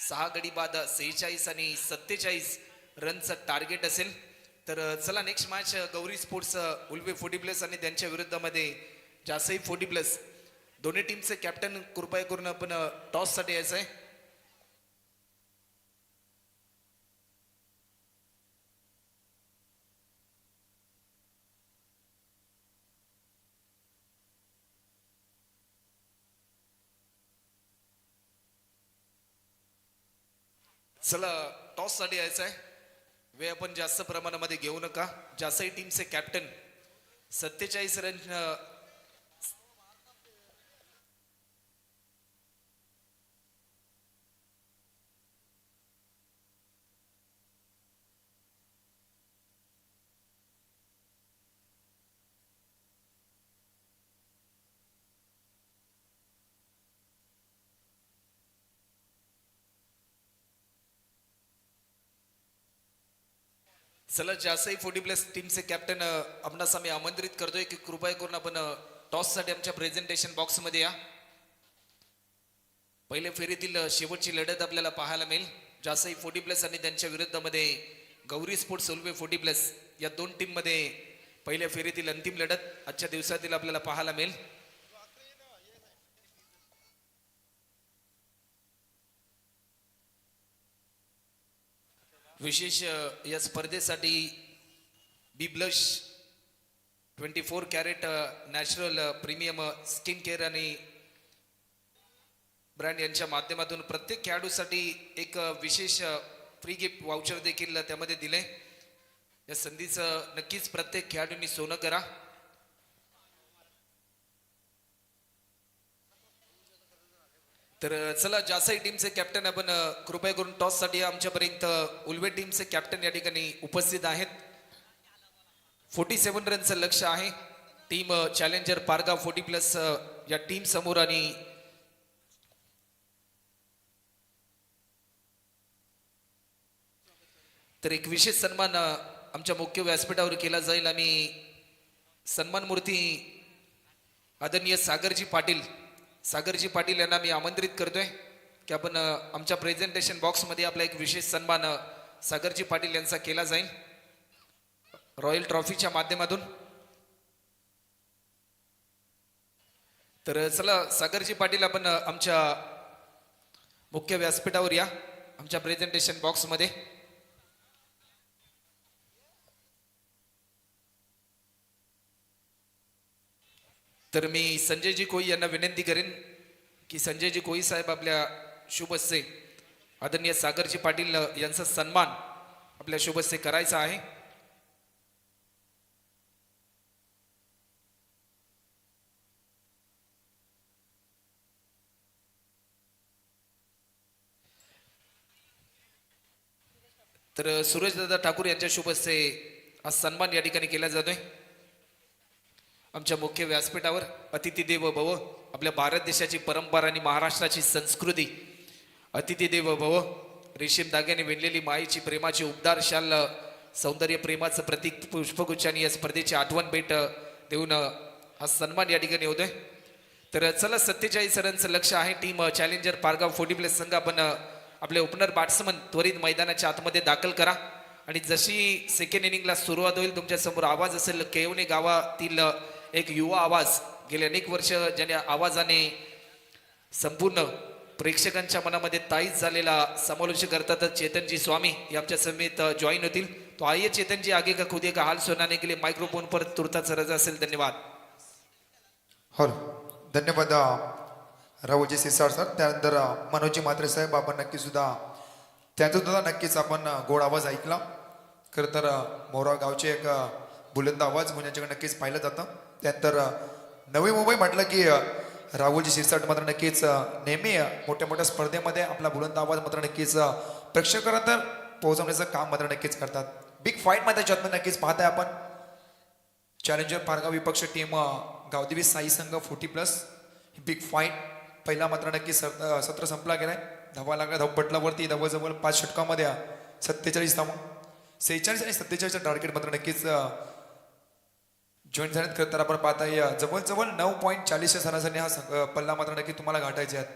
6 गडी बाद 46 आणि 47 रनचं टार्गेट असेल. तर चला next match Gauri sports Ulwe 40+ आणि त्यांच्या विरुद्धमध्ये जासई 40+. दोन्ही टीमचे कॅप्टन कृपया करून आपण टॉस साठी यायचं आहे. चला टॉस साठी यायचं आहे. वेळ आपण जास्त प्रमाणामध्ये घेऊ नका. जासई टीमचे कॅप्टन 47 रन चला जासई 40+ टीमचे कॅप्टन आपणास आम्ही आमंत्रित करतोय की कृपया करून आपण टॉस साठी आमच्या प्रेझेंटेशन बॉक्स मध्ये या. पहिल्या फेरीतील शेवटची लढत आपल्याला पाहायला मिळेल. जासई 40+ आणि त्यांच्या विरुद्धमध्ये गौरी स्पोर्ट्स उल्वे 40+ या दोन टीम मध्ये पहिल्या फेरीतील अंतिम लढत आजच्या दिवसातील आपल्याला पाहायला मिळेल. विशेष या स्पर्धेसाठी B blush 24 carat natural premium skin care आणि ब्रँड यांच्या माध्यमातून प्रत्येक खेळाडूसाठी एक विशेष फ्री गिफ्ट वाउचर देखील त्यामध्ये दिले. या संधीचं नक्कीच प्रत्येक खेळाडूंनी सोनं करा. तर चला जासई टीमचे कॅप्टन आपण कृपया करून टॉस साठी आमच्यापर्यंत उल्वे टीमचे कॅप्टन या ठिकाणी उपस्थित आहेत. 47 रनचं लक्ष आहे. टीम चॅलेंजर पारगाव 40+ या टीम समोर आणि तर एक विशेष सन्मान आमच्या मुख्य व्यासपीठावर केला जाईल आणि सन्मान मूर्ती आदरणीय सागरजी पाटील यांना मी आमंत्रित करतोय की आपण आमच्या प्रेझेंटेशन बॉक्समध्ये आपला एक विशेष सन्मान सागरजी पाटील यांचा केला जाईल रॉयल ट्रॉफीच्या माध्यमातून. तर चला सागरजी पाटील आपण आमच्या मुख्य व्यासपीठावर या आमच्या प्रेझेंटेशन बॉक्समध्ये. तर मी संजयजी कोई यांना विनंती करेन की संजयजी कोई साहेब आपल्या शुभ हस्ते आदरणीय सागरजी पाटील यांचा सन्मान आपल्या शुभ हस्ते करायचा आहे. तर सूरजदादा ठाकूर यांच्या शुभ हस्ते हा सन्मान या ठिकाणी केला जातोय. आमच्या मुख्य व्यासपीठावर अतिथी देव भव, आपल्या भारत देशाची परंपरा आणि महाराष्ट्राची संस्कृती, अतिथी देव भव, रेशीम धाग्याने विणलेली मायेची प्रेमाची उबदार शाल, सौंदर्य प्रेमाचं प्रतीक पुष्पगुच्छाने या स्पर्धेची आठवण भेट देऊन हा सन्मान या ठिकाणी होतोय. तर चला 47 रनचं लक्ष आहे. टीम चॅलेंजर पारगाव 40+ संघ आपण आपले ओपनर बॅट्समन त्वरित मैदानाच्या आतमध्ये दाखल करा आणि जशी सेकंड इनिंगला सुरुवात होईल तुमच्या समोर आवाज असेल केवणे गावातील एक युवा आवाज, गेले अनेक वर्ष ज्याने आवाजाने संपूर्ण प्रेक्षकांच्या मनामध्ये ताईत झालेला समालोचक करतात चेतनजी स्वामी हे आमच्या समेत जॉईन होतील. तो आइए चेतन जी आगे का खुदे का हाल सुनाने के लिए माइक्रोफोन पर तुर्ताच रजा असेल. धन्यवाद. हो धन्यवाद राहुलजी सिसार सर. त्यानंतर मनोजी म्हात्रे साहेब आपण नक्की सुद्धा त्यांचा सुद्धा नक्कीच आपण गोड आवाज ऐकला. खरं तर मोरा गावचे एक बुलंद आवाज म्हणून यांच्याकडे नक्कीच पाहिलं जातं. त्यानंतर नवी मुंबई म्हटलं की राहुलजी सिरसाट मात्र नक्कीच नेहमी मोठ्या मोठ्या स्पर्धेमध्ये आपला बुलंद आवाज मात्र नक्कीच प्रेक्षकांना पोहोचवण्याचं काम मात्र नक्कीच करतात. बिग फाईट मैदानात नक्कीच पाहताय आपण चॅलेंजर पारगाव विपक्ष टीम गावदेवी साई संघ 40+ बिग फाईट. पहिला मात्र नक्की सत्र संपला गेलाय. धावा लागला धावपटलावरती जवळजवळ 5 षटकामध्ये 47 धावा, 46 आणि 47चं टार्गेट मात्र नक्कीच जॉईन झाल्यात. खरं तर आपण पाहताय जवळजवळ 9.40 सरासरी हा पल्ला मात्र नक्की तुम्हाला गाठायचे आहेत.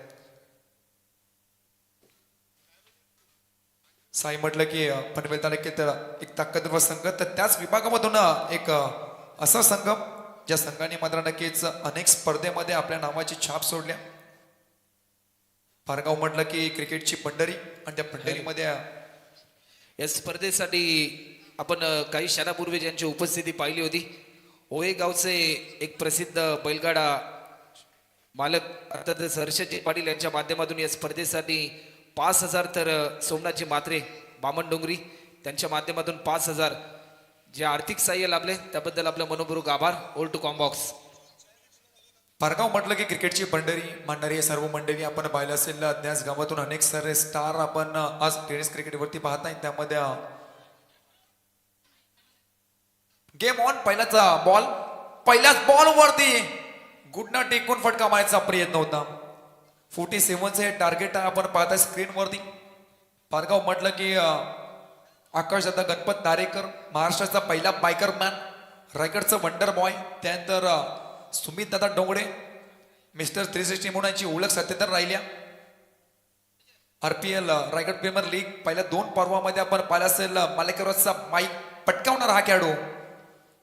साई म्हटलं की पनवेल तालुक्यात एक ताकदवर संघ, तर त्याच विभागामधून एक असा संघ ज्या संघाने मात्र नक्कीच अनेक स्पर्धेमध्ये आपल्या नावाची छाप सोडल्या. पारगाव म्हटलं की क्रिकेटची पंढरी आणि त्या पंढरीमध्ये या स्पर्धेसाठी आपण काही क्षणापूर्वी ज्यांची उपस्थिती पाहिली होती, ओये गावचे एक प्रसिद्ध बैलगाडा मालक अर्थातच हर्षजी पाटील यांच्या माध्यमातून या स्पर्धेसाठी 5,000 तर सोमनाथजी मात्रे बामण डोंगरी त्यांच्या माध्यमातून 5,000 जे आर्थिक सहाय्य लाभले त्याबद्दल आपलं मनपूर्वक आभार. ओल टू कॉम्बॉक्स. पारगाव म्हटलं की क्रिकेटची बंडरी मांडणारी सर्व मंडळी आपण पाहिलं असेल. त्याच गावातून अनेक सारे स्टार आपण आज टेनिस क्रिकेटवरती पाहताय. त्यामध्ये गेम ऑन पहिल्याच बॉल वरती गुडना टेकून फटका मारायचा प्रयत्न होता. 47चं हे टार्गेट आपण पाहताय स्क्रीनवरती. पारगाव म्हटलं की आकाशदादा गणपत दारेकर महाराष्ट्राचा पहिला बायकर मॅन, रायगडचं वंडर बॉय, त्यानंतर सुमित दादा डोंगडे मिस्टर 360 म्हणून यांची ओळख सत्याहत्तर राहिल्या. RPL रायगड प्रीमियर लीग पहिल्या 2 पर्वामध्ये आपण पाहिला असेल मालेकरचा माईक पटकावणार हा खेळाडू.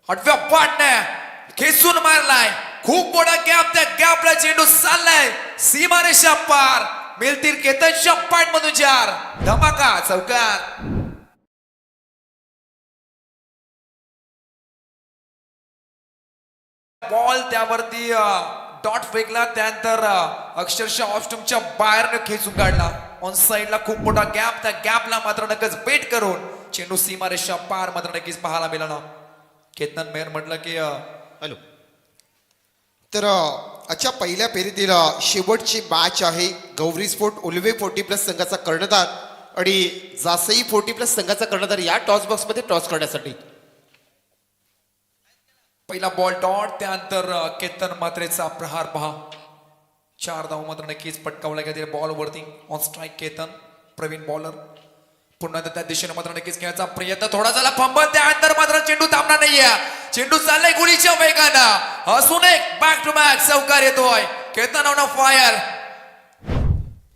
आठव्या पाटने खेचून मारलाय, खूप मोठा गॅप, त्या गॅपला चेंडू चाललाय सीमारेषा पार, मिळतील केतनच्या पाठ मधून 4 धमाका चौकार. बॉल त्यावरती डॉट फेकला, त्यानंतर अक्षरशः ऑफस्टम्पच्या बाहेर खेचून काढला. ऑन साइडला खूप मोठा गॅप, त्या गॅपला मात्र नक्कीच बेट करून चेंडू सीमारेषा पार मात्र नक्कीच पाहायला मिळाला. केतन मेहर म्हटलं की हॅलो. तर आजच्या पहिल्या फेरीतील शेवटची मॅच आहे. गौरी स्पोर्ट उल्वे 40+ संघाचा कर्णधार आणि जासई 40+ संघाचा कर्णधार या टॉस बॉक्स मध्ये टॉस करण्यासाठी. पहिला बॉल डॉट, त्यानंतर केतन मात्रेचा प्रहार पहा. 4 धाव मात्र नक्कीच पटकावला गेला बॉल वरती. On strike Ketan, Praveen bowler. पुन्हा त्या दिशेने मात्र नक्कीच खेळायचा प्रयत्न थोडा झाला फंबल, त्यानंतर मात्र चेंडू थांबणार नाहीये. चेंडू चाललाय गुळीच्या वेगानं, असून एक बॅक टू बॅक चौकार येतोय. Ketan on fire.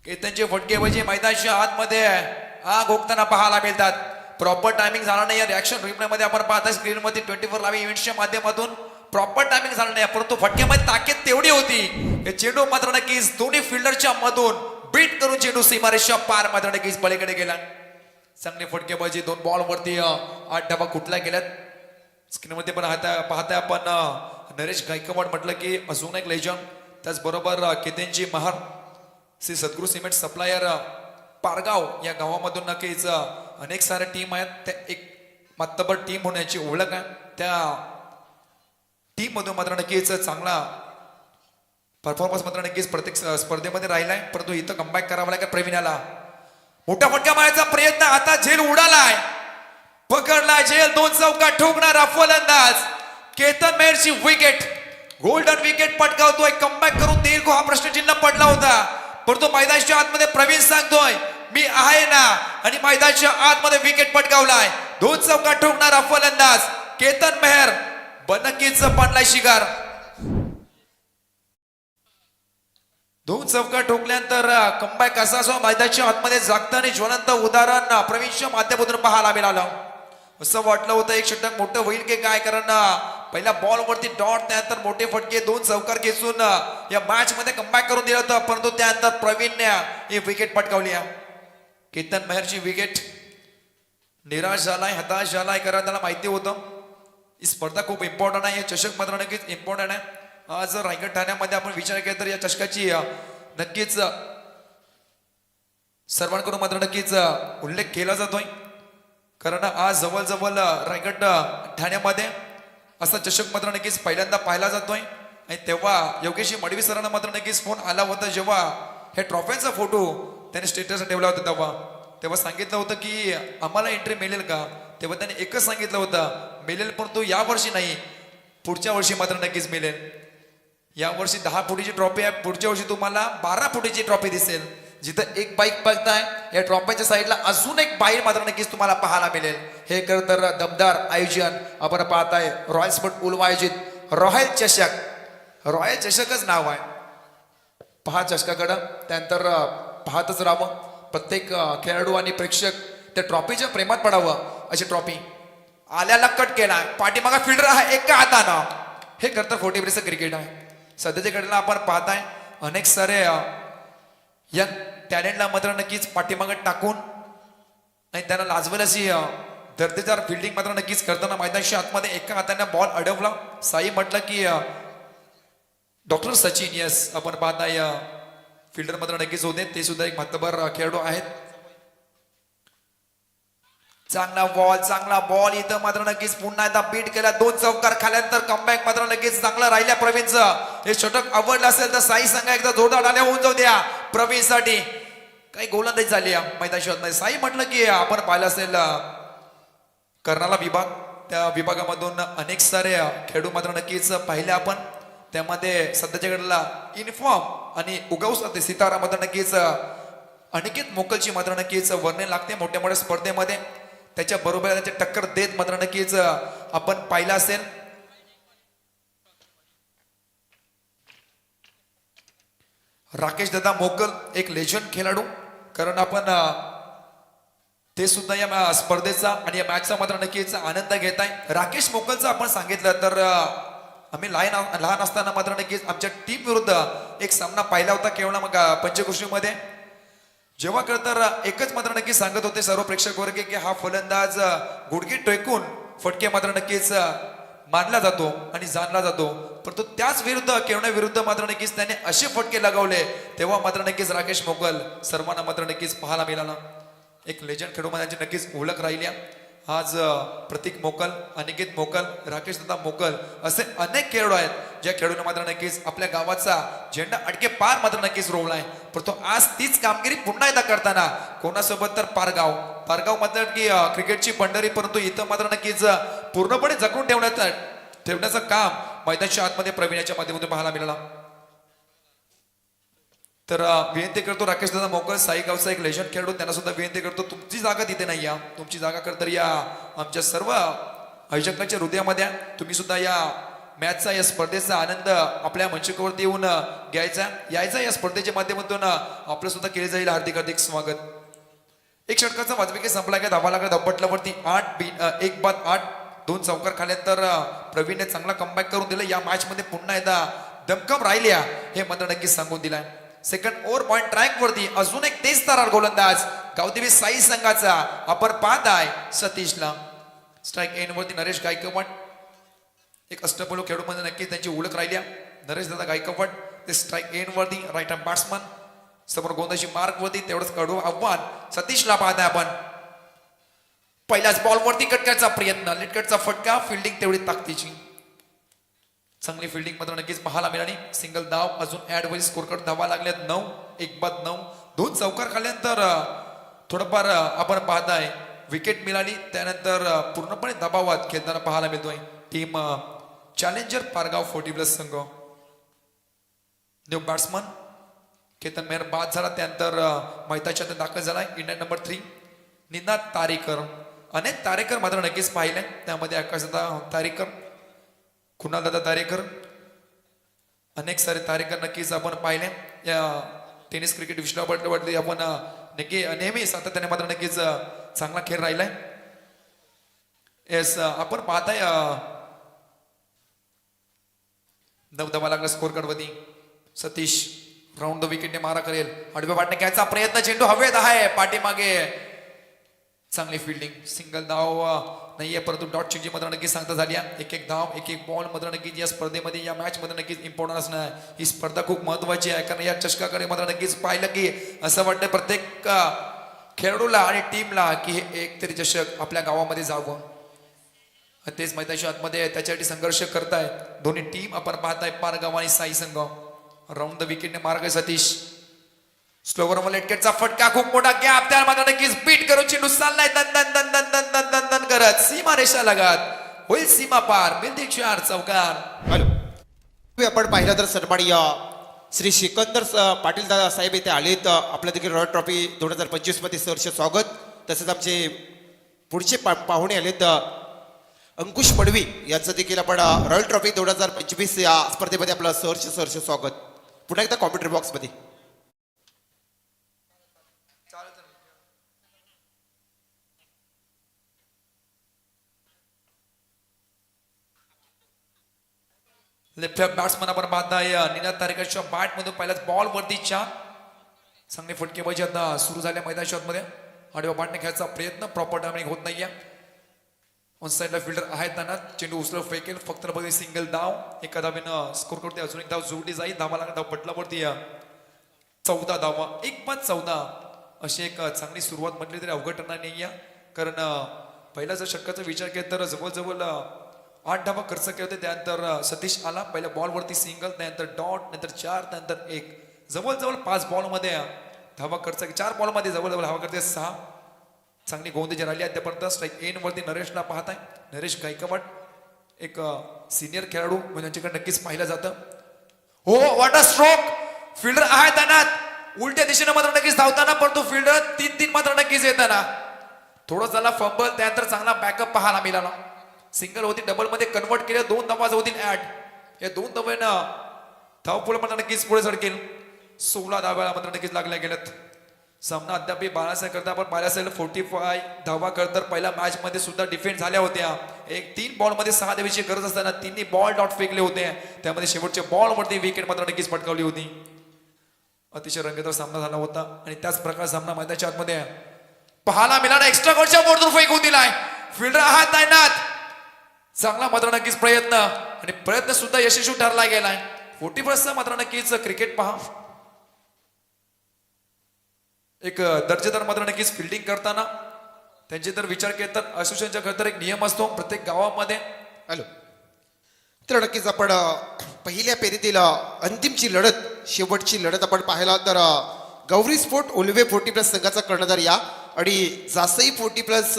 केतनचे फटकेबाजी मैदानाच्या आतमध्ये आग ओकताना पाहायला मिळतात. प्रॉपर टायमिंग झाला नाही. रिॲक्शन रिप्ले मध्ये आपण पाहता स्क्रीनमध्ये 24 लाईव्ह इव्हेंट्सच्या माध्यमातून प्रॉपर टायमिंग झालं नाही, परंतु फटक्यामध्ये ताकद तेवढी होती. हे चेंडू मात्र नक्कीच दोन्ही फिल्डरच्या मधून बीट करून चेंडू सीमारेषा पार मात्र नक्कीच पलीकडे गेला. चांगली फटकेबाजी, 2 बॉल वरती 8 डबा कुठला गेल्यात. स्क्रीनमध्ये पण पाहताय आपण नरेश गायकवाड म्हटलं की अजून एक लेजंड. त्याचबरोबर केतनजी महार, श्री सद्गुरू सिमेंट सप्लायर पारगाव या गावामधून नक्कीच अनेक साऱ्या टीम आहेत. त्या एक मातबर टीम होण्याची ओळख आहे. त्या टीम मधून मात्र नक्कीच चांगला परफॉर्मन्स मात्र नक्कीच प्रत्येक स्पर्धेमध्ये राहिलाय, परंतु इथं कमबॅक करावा लागेल प्रवीणाला. मोठा फटका मारायचा प्रयत्न, आता झेल उडालाय, पकडला झेल, 2 चौका ठोकणारा फलंदाज केतन मेहरची विकेट, गोल्डन विकेट पटकावतोय. कमबॅक करून देईल को हा प्रश्नचिन्ह पडला होता, परंतु मैदानाच्या आतमध्ये प्रवीण सांगतोय मी आहे ना, आणि मैदानाच्या आतमध्ये विकेट पटकावलाय. 2 चौका ठोकणारा फलंदाज केतन मेहर नक्कीच पडलाय शिकार. 2 चौका ठोकल्यानंतर कमबॅक असा असो मैदानाच्या आतमध्ये जागतं आणि ज्वलंत उदाहरण प्रवीणच्या माध्यमातून पाहायला मिळालं. असं वाटलं होतं एक षटक मोठं होईल की काय, कारण पहिल्या बॉल वरती डॉट, त्यानंतर मोठे फटके, 2 चौकार खेचून या मॅच मध्ये कमबॅक करून दिलं होतं, परंतु त्यानंतर प्रवीणने ही विकेट पटकावली. केतन मेहरची विकेट. निराश झालाय, हताश झालाय, कारण त्याला माहिती होतं ही स्पर्धा खूप इम्पॉर्टंट आहे. हे चषक मात्र नक्कीच इम्पॉर्टंट आहे. आज रायगड ठाण्यामध्ये आपण विचार केला तर या चषकाची नक्कीच सर्वांकडून मात्र नक्कीच उल्लेख केला जातोय, कारण आज जवळजवळ रायगड ठाण्यामध्ये असा चषक मात्र नक्कीच पहिल्यांदा पाहिला जातोय. आणि तेव्हा योगेश मडवी सरांना मात्र नक्कीच फोन आला होता, जेव्हा हे ट्रॉफीचा फोटो त्याने स्टेटस ठेवला होता तेव्हा सांगितलं होतं की आम्हाला एंट्री मिळेल का. तेव्हा त्याने एकच सांगितलं होतं मिळेल, परंतु या वर्षी नाही, पुढच्या वर्षी मात्र नक्कीच मिळेल. या वर्षी 10 फुटीची ट्रॉफी आहे, पुढच्या वर्षी तुम्हाला 12 फुटीची ट्रॉफी दिसेल. जिथं एक बाईक बघताय या ट्रॉफीच्या साईडला अजून एक बाईक मात्र नक्कीच तुम्हाला पाहायला मिळेल. हे खरं तर दमदार आयोजन आपण पाहताय. रॉयल स्पोर्ट उल्वा आयोजित रॉयल चषक, रॉयल चषकच नाव आहे. पहा चषकाकडं, त्यानंतर पाहतच राहावं. प्रत्येक खेळाडू आणि प्रेक्षक त्या ट्रॉफीच्या प्रेमात पडावं. अशी ट्रॉफी आल्याला कट केला, पाठीमागा फिल्डर आहे एका हातानं. हे खरं तर 40+ क्रिकेट आहे. सध्याच्या घडीला आपण पाहताय अनेक सारे यंग टॅलेंटला मात्र नक्कीच पाठीमागं टाकून आणि त्यांना लाजवेल अशी दर्जेदार फिल्डिंग मात्र नक्कीच करताना मैदानाच्या आतमध्ये एका हाताने बॉल अडवला. साई म्हटलं की डॉक्टर सचिन, यस आपण पाहताय फिल्डर मात्र नक्कीच होते, ते सुद्धा एक मातबर खेळाडू आहेत. चांगला बॉल इथं मात्र नक्कीच पुन्हा एकदा बीट केला. 2 चौकार खाल्यानंतर कमबॅक मात्र नक्कीच चांगला राहिल्या प्रवीणचं. हे षटक आवडलं असेल तर साई संघा एकदा जोरदार डाल्या होऊन जाऊ द्या प्रवीणसाठी. काही गोलंदाजी झाली या मैदानामध्ये. साई म्हटलं की आपण पाहिलं असेल कर्नाला विभाग, त्या विभागामधून अनेक सारे खेळाडू मात्र नक्कीच पाहिले आपण. त्यामध्ये सध्याच्या घडीला इन्फॉर्म आणि उगाऊ साथे सितारा मात्र नक्कीच अनिकेत मोकलची मात्र नक्कीच वर्णन लागते मोठ्या मोठ्या स्पर्धेमध्ये. त्याच्या बरोबर त्याचे टक्कर देत मात्र नक्कीच आपण पाहिलं असेल. राकेश दादा मोकल एक लेजंड खेळाडू, कारण आपण ते सुद्धा या स्पर्धेचा आणि या मॅचचा मात्र नक्कीच आनंद घेत आहे. राकेश मोकलचं आपण सांगितलं तर आम्ही लहान असताना मात्र नक्कीच आमच्या टीम विरुद्ध एक सामना पाहिला होता केवळ मग पंचकृषीमध्ये. जेव्हा कळ तर एकच मात्र नक्कीच सांगत होते सर्व प्रेक्षक वर्ग की हा फलंदाज गुडघे टेकून फटके मात्र नक्कीच मानला जातो आणि जाणला जातो, परंतु त्याच विरुद्ध केवळ विरुद्ध मात्र नक्कीच त्याने असे फटके लगावले तेव्हा मात्र नक्कीच राकेश मोकल सर्वांना मात्र नक्कीच पाहायला मिळाला. एक लेजंड खेळाडू त्यांची नक्कीच ओळख राहिली. आज प्रतीक मोकल, अनिकेत मोकल, राकेश दादा मोकल असे अनेक खेळाडू आहेत ज्या खेळाडूंना मात्र नक्कीच आपल्या गावाचा झेंडा अडके पार मात्र नक्कीच रोवलाय. परंतु आज तीच कामगिरी पुन्हा एकदा करताना कोणासोबत तर पारगाव मात्र की क्रिकेटची पंढरी, परंतु इथं मात्र नक्कीच पूर्णपणे जगून ठेवण्याचं काम मैदानाच्या आतमध्ये प्रवीणाच्या माध्यमातून पाहायला मिळाला. तर विनंती करतो राकेश दादा मोकल, साईगावचा एक लेजंड खेळाडू, त्यांना सुद्धा विनंती करतो तुमची जागा तिथे नाही या, तुमची जागा तर या आमच्या सर्व आयोजकांच्या हृदयामध्ये. तुम्ही सुद्धा या मॅचचा या स्पर्धेचा आनंद आपल्या मंचकावरती येऊन घ्यायचा यायचा. या स्पर्धेच्या माध्यमातून आपलं सुद्धा केले जाईल हार्दिक हार्दिक स्वागत. एक षटकाचा वाजविके संपला की धावा लागला धपटल्यावरती 1 बाद 8 2 चौकार खाल्यानंतर प्रवीणने चांगला कमबॅक करून दिलं. या मॅच मध्ये पुन्हा एकदा दमकम राहिल्या हे मात्र नक्कीच सांगून दिलाय. सेकंड ओव्हर पॉइंट ट्रॅक वरती अजून एक तेज तरार गोलंदाज गावदेवी साई संघाचा आपण पाहत आहे सतीशला. स्ट्राईक एंड वरती नरेश गायकवाड एक अष्टपैलू खेळाडू मध्ये नक्कीच त्यांची ओळख राहिली. नरेश दादा गायकवाड ते स्ट्राईक एंड वरती राईट हँड बॅट्समन समोर गोंदाची मार्क वरती तेवढंच कडू आव्हान सतीशला पाहत आहे आपण. पहिल्याच बॉल वरती कटकाचा प्रयत्न, लिटकटचा फटका, फिल्डिंग तेवढी ताकदीची, चांगली फिल्डिंग मात्र नक्कीच पाहायला मिळाली. सिंगल धाव अजून ऍड वरील स्कोर कार्ड धावा लागल्यात 9 1 बाद 9 2 चौकार खाल्ल्यानंतर थोडंफार आपण पाहताय विकेट मिळाली. त्यानंतर पूर्णपणे दबावात खेळताना पाहायला मिळतोय टीम चॅलेंजर पारगाव 40+ संघ. न्यू बॅट्समन केतन मेहर बाद झाला, त्यानंतर मैदानाच्या दाखल झालाय इंडियन नंबर 3 निनाद तारेकर. अनेक तारेकर मात्र नक्कीच पाहिले, त्यामध्ये आकाशदादा तारेकर, कुणालदादा तारेकर, अनेक सारे तारेकर नक्कीच आपण पाहिले. या टेनिस क्रिकेट विश्वावरती आपण नक्की नेहमी सातत्याने मात्र नक्कीच चांगला खेळ राहिलाय. येस आपण पाहताय दबदबा लागला स्कोर कार्ड वरती. सतीश राऊंड द विकेटने मारा करेल, आडव्या बाटने घ्यायचा प्रयत्न, चेंडू हवेत आहे पाठीमागे, चांगली फिल्डिंग, सिंगल धाव नाहीये परंतु डॉट चिंजी मात्र नक्कीच सांगता झाली. एक धाव एक बॉल मात्र नक्कीच या स्पर्धेमध्ये या मॅच मध्ये नक्कीच इम्पॉर्टंट असणार. ही स्पर्धा खूप महत्वाची आहे कारण या चषकाकडे मात्र नक्कीच पाहिलं की असं वाटतं प्रत्येक खेळाडूला आणि टीमला की हे एक तरी चषक आपल्या गावामध्ये जावं. तेच मैदानाच्या आतमध्ये त्याच्यासाठी संघर्ष करताय दोन्ही टीम. आपण पाहताय पारगाव आणि साई संघ. राऊंड द विकेटने मार्ग सतीश, स्लोवर लेटकेटचा फटका, खूप मोठा गॅप, त्या मात्र नक्कीच बीट करून चेंडू चाललाय दन दन दन दन दन दन दन दन करत सीमा रेषा लागत होईल सीमा पार, बिंदी 4 चौकार. हॅलो, आपण पाहिलं तर सन्माननीय श्री सिकंदर पाटील दादा साहेब इथे आलेत. आपल्या देखील रॉयल ट्रॉफी 2025 मध्ये सहर्ष स्वागत. तसेच आमचे पुढचे पाहुणे आलेत अंकुश पडवी यांचं देखील आपण रॉयल ट्रॉफी 2025 या स्पर्धेमध्ये आपलं सहर्ष स्वागत. पुन्हा एकदा कॉम्प्युटर बॉक्स मध्ये लेफ्ट बॅट्समन आपण पाहताय निनाद तारेकरच्या बॅट मधून पहिल्याच बॉल वरती 4 चांगले फटकेबाजी आता सुरू झाल्या मैदानाच्या मध्ये. आडव्या बॅटने खेळायचा प्रयत्न, प्रॉपर डॅमेज होत नाहीये. ऑन साइडला फिल्डर आहे त्यांना, चेंडू उचलून फेकेल, फक्त बघा सिंगल धाव, एका धावेनं स्कोर करते, अजून एक धाव जोडली जाईल, धावा लागला धाव पटलावरती 14 धावा 1-14 अशी एक चांगली सुरुवात म्हटली तरी अवघड ठरणार नाही आहे. कारण पहिला जर षटकाचा विचार केला तर जवळजवळ 8 धावा खर्च केले होते. त्यानंतर सतीश आला पहिल्या बॉलवरती सिंगल, त्यानंतर डॉट, नंतर 4, त्यानंतर 1. जवळजवळ 5 बॉलमध्ये धावा खर्च, 4 बॉलमध्ये जवळजवळ धावा करते 6. चांगली गोंधळी राहिली अद्यापर्यंत. स्ट्राईक एन वरती नरेशला पाहताय. नरेश गायकवाड एक सिनियर खेळाडू म्हणजे त्यांच्याकडे नक्कीच पाहिलं जातं. हो, वॉट अ स्ट्रोक. फिल्डर आहे त्यांना उलट्या दिशेने मात्र नक्कीच धावताना, परंतु फिल्डर 3-3 मात्र नक्कीच येताना. थोडं झाला फंबल, त्यानंतर चांगला बॅकअप पाहायला मिळाला. सिंगल होती, डबल मध्ये कन्वर्ट केले. 2 धावा होतील ऍड. या 2 धाव्यानं धावपुढे मात्र नक्कीच पुढे सरकेल. 16 धाव्याला मात्र नक्कीच लागल्या गेल्यात. सामना अद्याप 12 करता आपण पाहिला असेल 45 धावा करतर पहिल्या मॅच मध्ये सुद्धा डिफेंड झाल्या होत्या. 3 बॉल मध्ये 6 धावेची गरज असताना 3 बॉल डॉट फेकले होते. त्यामध्ये शेवटच्या बॉल वरती विकेट मात्र नक्कीच पटकावली होती. अतिशय रंगतदार सामना झाला होता आणि त्याच प्रकार सामना मैदानाच्या आतमध्ये पाहायला मिळाला. एक्स्ट्रा गोलच्या बोर्डवर फेकून दिलाय. फिल्डर आहात तैनात. चांगला मात्र नक्कीच प्रयत्न आणि प्रयत्न सुद्धा यशस्वी ठरला गेलाय. 40+ मात्र नक्कीच क्रिकेट पहा. एक दर्जेदार मात्र नक्कीच फिल्डिंग करताना त्यांचे जर विचार केला तर असोसिएशनच्या खरं तर एक नियम असतो प्रत्येक गावामध्ये. हॅलो. तर नक्कीच आपण पहिल्या फेरीतील अंतिमची लढत, शेवटची लढत आपण पाहिला तर गौरी स्पोर्ट उल्वे 40+ संघाचा कर्णधार या आणि जासई 40+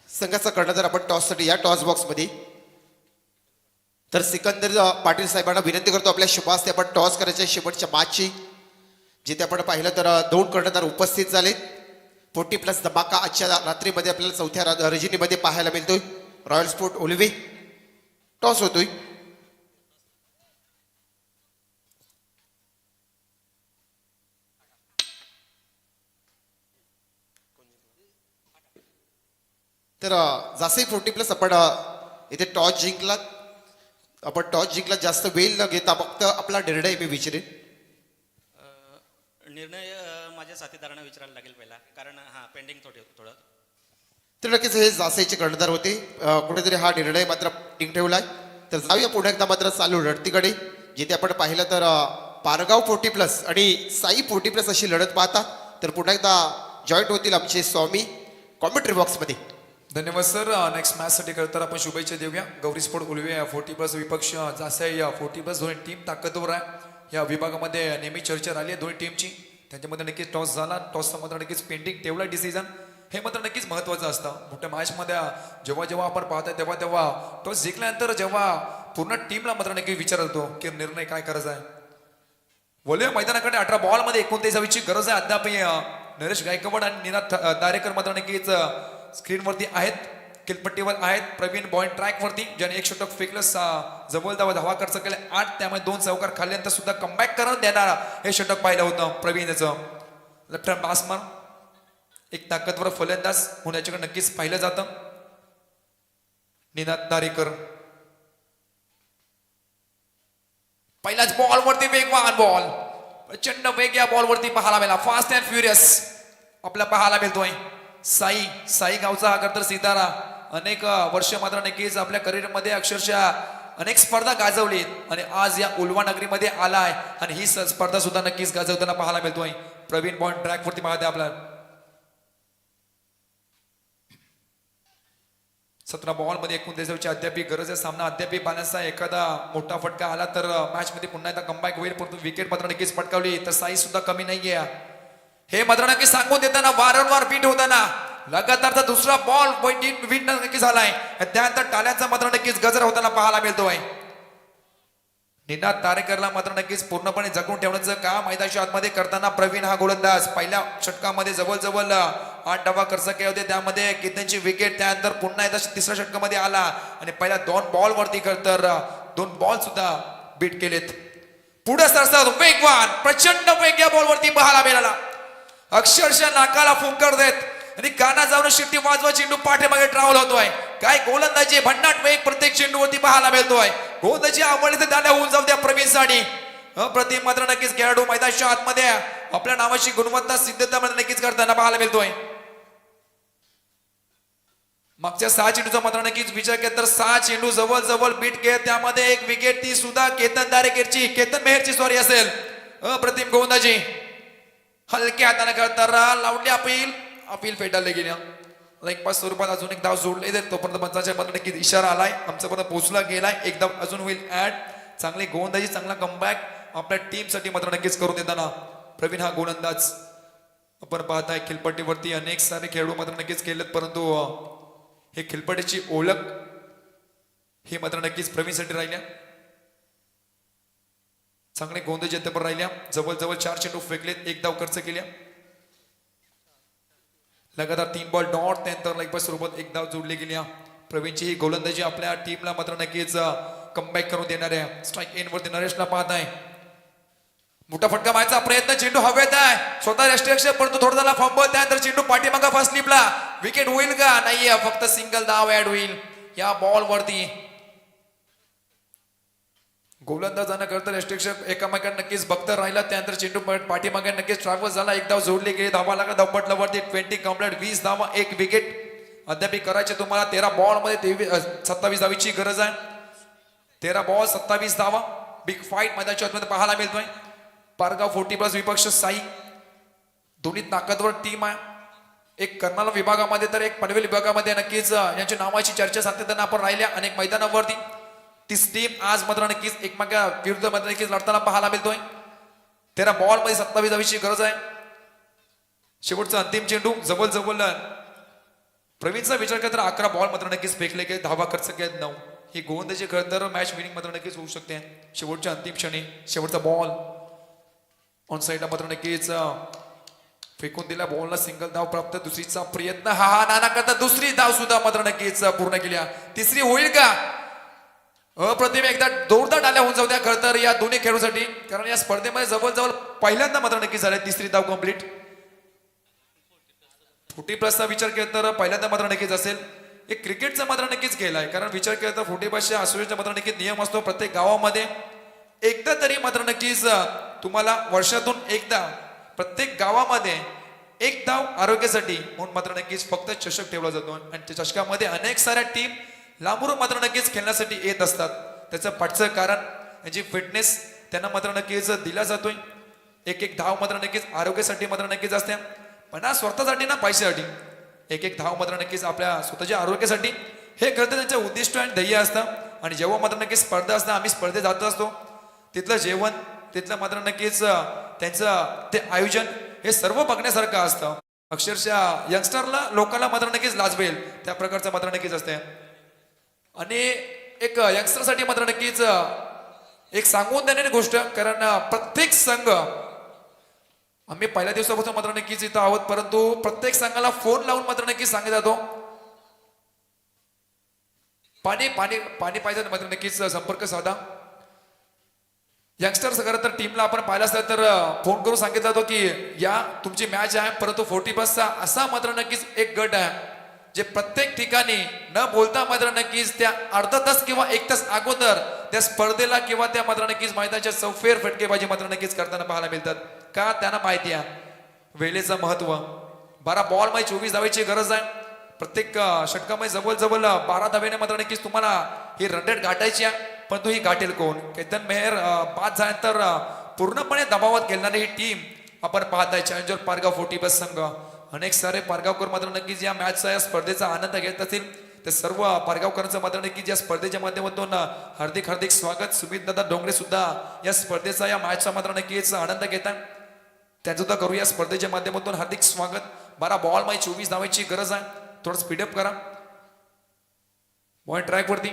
संघाचा कर्णधार आपण टॉससाठी या टॉस बॉक्समध्ये. तर सिकंदर पाटील साहेबांना विनंती करतो आपल्या शुभ हस्ते आपण टॉस करायच्या शेवटच्या मॅचची, जिथे आपण पाहिलं तर 2 कर्णधार उपस्थित झाले. 40+ धमाका आजच्या रात्रीमध्ये आपल्याला 4थ्या रजनीमध्ये पाहायला मिळतोय. रॉयल स्पोर्ट उल्वे टॉस होतोय. तर जासई 40+ आपण इथे टॉस जिंकला. आपण टॉस जिंकला, जास्त वेळ न घेता फक्त आपला निर्णय मी विचारेन. निर्णय माझ्या साथीदारांना विचारायला लागेल पहिला, कारण पेंडिंग थोडं. तर नक्कीच हे जासईचे कर्णधार होते. कुठेतरी हा निर्णय मात्र पेंडिंग ठेवलाय. तर जाऊया पुन्हा एकदा मात्र चालू लढतीकडे, जिथे आपण पाहिलं तर पारगाव 40+ आणि साई 40+ अशी लढत पाहता. तर पुन्हा एकदा जॉईंट होतील आमचे स्वामी कॉमेंट्री बॉक्समध्ये. धन्यवाद सर. नेक्स्ट मॅच साठी खरं तर आपण शुभेच्छा देऊया. गौरी स्पोर्ट उल्वे 40+ विपक्ष जासई 40+. दोन्ही टीम ताकदवर आहे. या विभागामध्ये नेहमी चर्चा राहिली आहे दोन्ही टीमची. त्यांच्यामध्ये नक्कीच टॉस झाला. टॉसचा मात्र नक्कीच पेंडिंग ठेवला डिसिजन. हे मात्र नक्कीच महत्वाचं असतं मोठ्या मॅचमध्ये. जेव्हा आपण पाहताय तेव्हा टॉस जिंकल्यानंतर जेव्हा पूर्ण टीमला मात्र नक्की विचार होतो की निर्णय काय करायचा आहे. वलय मैदानाकडे 18 बॉलमध्ये 29 धावेची गरज आहे. अद्याप नरेश गायकवाड आणि निनाद दारेकर मात्र नक्कीच स्क्रीनवरती आहेत, किलपट्टीवर आहेत. प्रवीण बॉइंट ट्रॅक वरती, ज्याने 1 षटक फेकलं, जवळ धावा खर्च केले 8. त्यामुळे 2 चौकार खाल्ल्यानंतर सुद्धा कमबॅक करत देणारा हे षटक पाहिलं होतं प्रवीणचं. लेफ्ट हँड बासमन, एक ताकदवर फलंदाज म्हणून याच्याकडे नक्कीच पाहिलं जातं. निनाद दारेकर पहिल्याच बॉलवरती वेगवान बॉल, प्रचंड वेग या बॉलवरती पाहायला मिळाला. फास्ट अँड फ्युरियस आपल्याला पाहायला मिळतोय. साई गावचा हा तर सितारा अनेक वर्ष मात्र नक्कीच आपल्या करिअरमध्ये अक्षरशः अनेक स्पर्धा गाजवलीत आणि आज या उल्वा नगरीमध्ये आलाय आणि ही स्पर्धा सुद्धा नक्कीच गाजवताना पाहायला मिळतोय. प्रवीण बॉन्ड ट्रॅक वरती पाहते आपल्याला. 17 बॉलमध्ये 29 धावेची अद्याप गरज आहे. सामना अद्याप पाहण्याचा एखादा मोठा फटका आला तर मॅच मध्ये पुन्हा एकदा कमबॅक होईल, परंतु विकेट मात्र नक्कीच पटकावली तर साई सुद्धा कमी नाहीये. हे मात्र नक्की सांगून देताना वारंवार बीट होताना लगातारचा दुसरा बॉल बीट नक्की झालाय. त्यानंतर टाळ्यांचा मात्र नक्कीच गजर होताना पाहायला मिळतोय. निनाद दारेकरला मात्र नक्कीच पूर्णपणे जगून ठेवण्याचं काम मैदानाच्या आतमध्ये करताना प्रवीण हा गोलंदाज पहिल्या षटकामध्ये जवळजवळ 8 धावा खर्च केले होते. त्यामध्ये कित्यांची विकेट, त्यानंतर पुन्हा एकदा 3ऱ्या षटकामध्ये आला आणि पहिल्या 2 बॉल वरती तर 2 बॉल सुद्धा बीट केलेत. पुढे सरसावतो वेगवान, प्रचंड वेग या बॉलवरती पाहायला मिळाला. अक्षरशः नाकाला फुंकर देत आणि काना जाऊन शिट्टी वाजवा चेंडू पाठीमागे ट्रॅव्हल होतोय. काय गोलंदाजी, भन्नाट वेग प्रत्येक चेंडूवरती पाहायला मिळतोय. गोलंदाजी आवडली तर दांड्या होऊन जाऊ द्या प्रवीण साठी. अप्रतिम मात्र नक्कीच खेळाडू मैदानाच्या आतमध्ये आपल्या नावाची गुणवत्ता सिद्धता मध्ये नक्कीच करताना पाहायला मिळतोय. मागच्या 6 चेंडूचा मात्र नक्कीच विचार केला तर 6 चेंडू जवळ बीट केले. त्यामध्ये एक विकेट ती सुद्धा केतन मेहरची असेल. अप्रतिम गोलंदाजी हलक्या हाताने करताना लावली अपील फेटाळले गेल्या. लाईक पास स्वरूपात अजून एक धाव जोडले तर तोपर्यंत पंचाच्या मध्ये नक्कीच इशारा आलाय आमचा पर्यंत पोहोचला गेलाय. एक धाव अजून होईल ऍड. चांगली गोलंदाजी चांगला कमबॅक आपल्या टीम साठी मात्र नक्कीच करून देताना प्रवीण हा गोलंदाज आपण पाहताय. खिलपट्टीवरती अनेक सारे खेळाडू मात्र नक्कीच केलेत परंतु हे खिलपट्टीची ओळख ही मात्र नक्कीच प्रवीणसाठी राहिल्या. चांगले गोंधळ पण राहिल्या. जवळ 4 चेंडू फेकलेत. एक धाव खर्च केल्या. लगातार 3 बॉल डॉट त्यानंतर लाईक पास स्वरूपात एक धाव जोडली गेल्या. प्रवीणची ही गोलंदाजी आपल्या टीमला मात्र नक्कीच कमबॅक करून देणाऱ्या स्ट्राईक एंड वरती नरेशला पाहत आहे. मोठा फटका मारायचा प्रयत्न. चेंडू हवेत आहे. स्वतः राष्ट्रीय परंतु थोडा झाला फंबल. त्यानंतर चेंडू पाठीमागा फर्स्ट स्लिपला. विकेट होईल का? नाहीये. फक्त सिंगल धाव ऍड होईल या बॉल वरती. गोलंदाजांना करता राष्ट्रीय एकामेकांना नक्कीच बघत राहिला. त्यानंतर चेंडू पाठीमागे नक्कीच ट्रॅव्हल्स झाला. एक धाव जोडली गेली. धावा लागला धावपटला वरती 20 कम्प्लीट. 20 धावा 1 विकेट अद्याप करायचे तुम्हाला. 13 बॉल मध्ये 27 धावीची गरज आहे. 13 बॉल 27 धावा. बिग फाईट मैदानाच्या आतमध्ये पाहायला मिळतोय. पारगाव 40+ विपक्ष साई दोन्ही ताकदवर टीम आहे. एक कर्नाल विभागामध्ये तर एक पनवेल विभागामध्ये नक्कीच यांच्या नावाची चर्चा सातत्याने आपण राहिल्या अनेक मैदानावरती. तीच टीम आज मात्र नक्कीच एकमेका विरुद्ध मध्ये नक्कीच लढताना पाहायला मिळतोय. 13 बॉल मध्ये 27 धावीची गरज आहे. शेवटचा अंतिम चेंडू जवळ प्रवीणचा विचार केला तर 11 बॉल मात्र नक्कीच फेकले गेले. धावा खर्च केले 9. ही गोलंदाजी खरं तर मॅच विनिंग मात्र नक्कीच होऊ शकते. शेवटच्या अंतिम क्षणी शेवटचा बॉल ऑन साईडला मात्र नक्कीच फेकून दिला. बॉलला सिंगल धाव प्राप्त. दुसरीचा प्रयत्न हा नाना करता दुसरी धाव सुद्धा मात्र नक्कीच पूर्ण केल्या. तिसरी होईल का? अप्रतिम एकदा जोरदार डाल्या होऊन जाऊ द्या खरं तर या दोन्ही खेळाडूसाठी. कारण या स्पर्धेमध्ये जवळ पहिल्यांदा मात्र नक्कीच झाले. तिसरी धाव कंप्लीट. 40+ विचार केला तर पहिल्यांदा मात्र नक्कीच असेल. एक क्रिकेटचा मात्र नक्कीच केलाय. कारण विचार केला तर 40+ असोसिएशनचा मात्र नक्कीच नियम असतो. प्रत्येक गावामध्ये एकदा तरी मात्र नक्कीच तुम्हाला वर्षातून एकदा प्रत्येक गावामध्ये एक धाव आरोग्यासाठी म्हणून मात्र नक्कीच फक्त चषक ठेवला जातो. आणि त्या चषकामध्ये अनेक साऱ्या टीम लांबून मात्र नक्कीच खेळण्यासाठी येत असतात. त्याचं पाठचं कारण यांची फिटनेस त्यांना मात्र नक्कीच दिला जातोय. एक धाव मात्र नक्कीच आरोग्यासाठी मात्र नक्कीच असते. पण स्वतःसाठी ना पैशासाठी. एक धाव मात्र नक्कीच आपल्या स्वतःच्या आरोग्यासाठी. हे खरं तर त्यांचं उद्दिष्ट आणि ध्येय असतं. आणि जेव्हा मात्र नक्कीच स्पर्धा असतं आम्ही स्पर्धेत जात असतो तिथलं जेवण तिथलं मात्र नक्कीच त्यांचं ते आयोजन हे सर्व बघण्यासारखं असतं. अक्षरशः यंगस्टरला लोकांना मात्र नक्कीच लाजवेल त्या प्रकारचं मात्र नक्कीच असते. आणि एक यंगस्टरसाठी मात्र नक्कीच एक सांगून देणारी गोष्ट. कारण प्रत्येक संघ आम्ही पहिल्या दिवसापासून मात्र नक्कीच इथं आहोत परंतु प्रत्येक संघाला फोन लावून मात्र नक्कीच सांगितलं जातो पाणी पाणी पाणी पाहिजे मात्र नक्कीच संपर्क साधा. यंगस्टर्स खरं तर टीमला आपण पाहिलं असतं तर फोन करून सांगितलं जातो की या तुमची मॅच आहे. परंतु 40+चा असा मात्र नक्कीच एक गट आहे जे प्रत्येक ठिकाणी न बोलता मात्र नक्कीच त्या अर्धा तास किंवा 1 तास अगोदर त्या स्पर्धेला किंवा त्या मात्र नक्कीच मैदानाच्या चौफेर फटकेबाजी मात्र नक्कीच करताना पाहायला मिळतात. का? त्यांना माहिती आहे वेळेचं महत्व. 12 बॉल मध्ये 24 धावेची गरज आहे. प्रत्येक षटकामध्ये जवळ 12 धावेने मात्र नक्कीच तुम्हाला ही रन गाठायची आहे. परंतु ही गाठेल कोण? केतन मेहर बाद झाल्यानंतर पूर्णपणे दबावात खेळणारी ही टीम आपण पाहताय. चॅलेंजर पारगाव 40+ संघ. अनेक सारे पारगावकर मात्र नक्कीच या मॅचचा या स्पर्धेचा आनंद घेत असतील. ते सर्व पारगावकरांचं मात्र नक्कीच या स्पर्धेच्या माध्यमातून हार्दिक स्वागत. सुमित दादा डोंगरे सुद्धा या स्पर्धेचा या मॅचचा मात्र नक्कीच आनंद घेतात. त्यांचं सुद्धा करू या स्पर्धेच्या माध्यमातून हार्दिक स्वागत. 12 बॉल मध्ये 24 धावांची गरज आहे. थोडं स्पीडअप करा पॉइंट ट्रॅक वरती.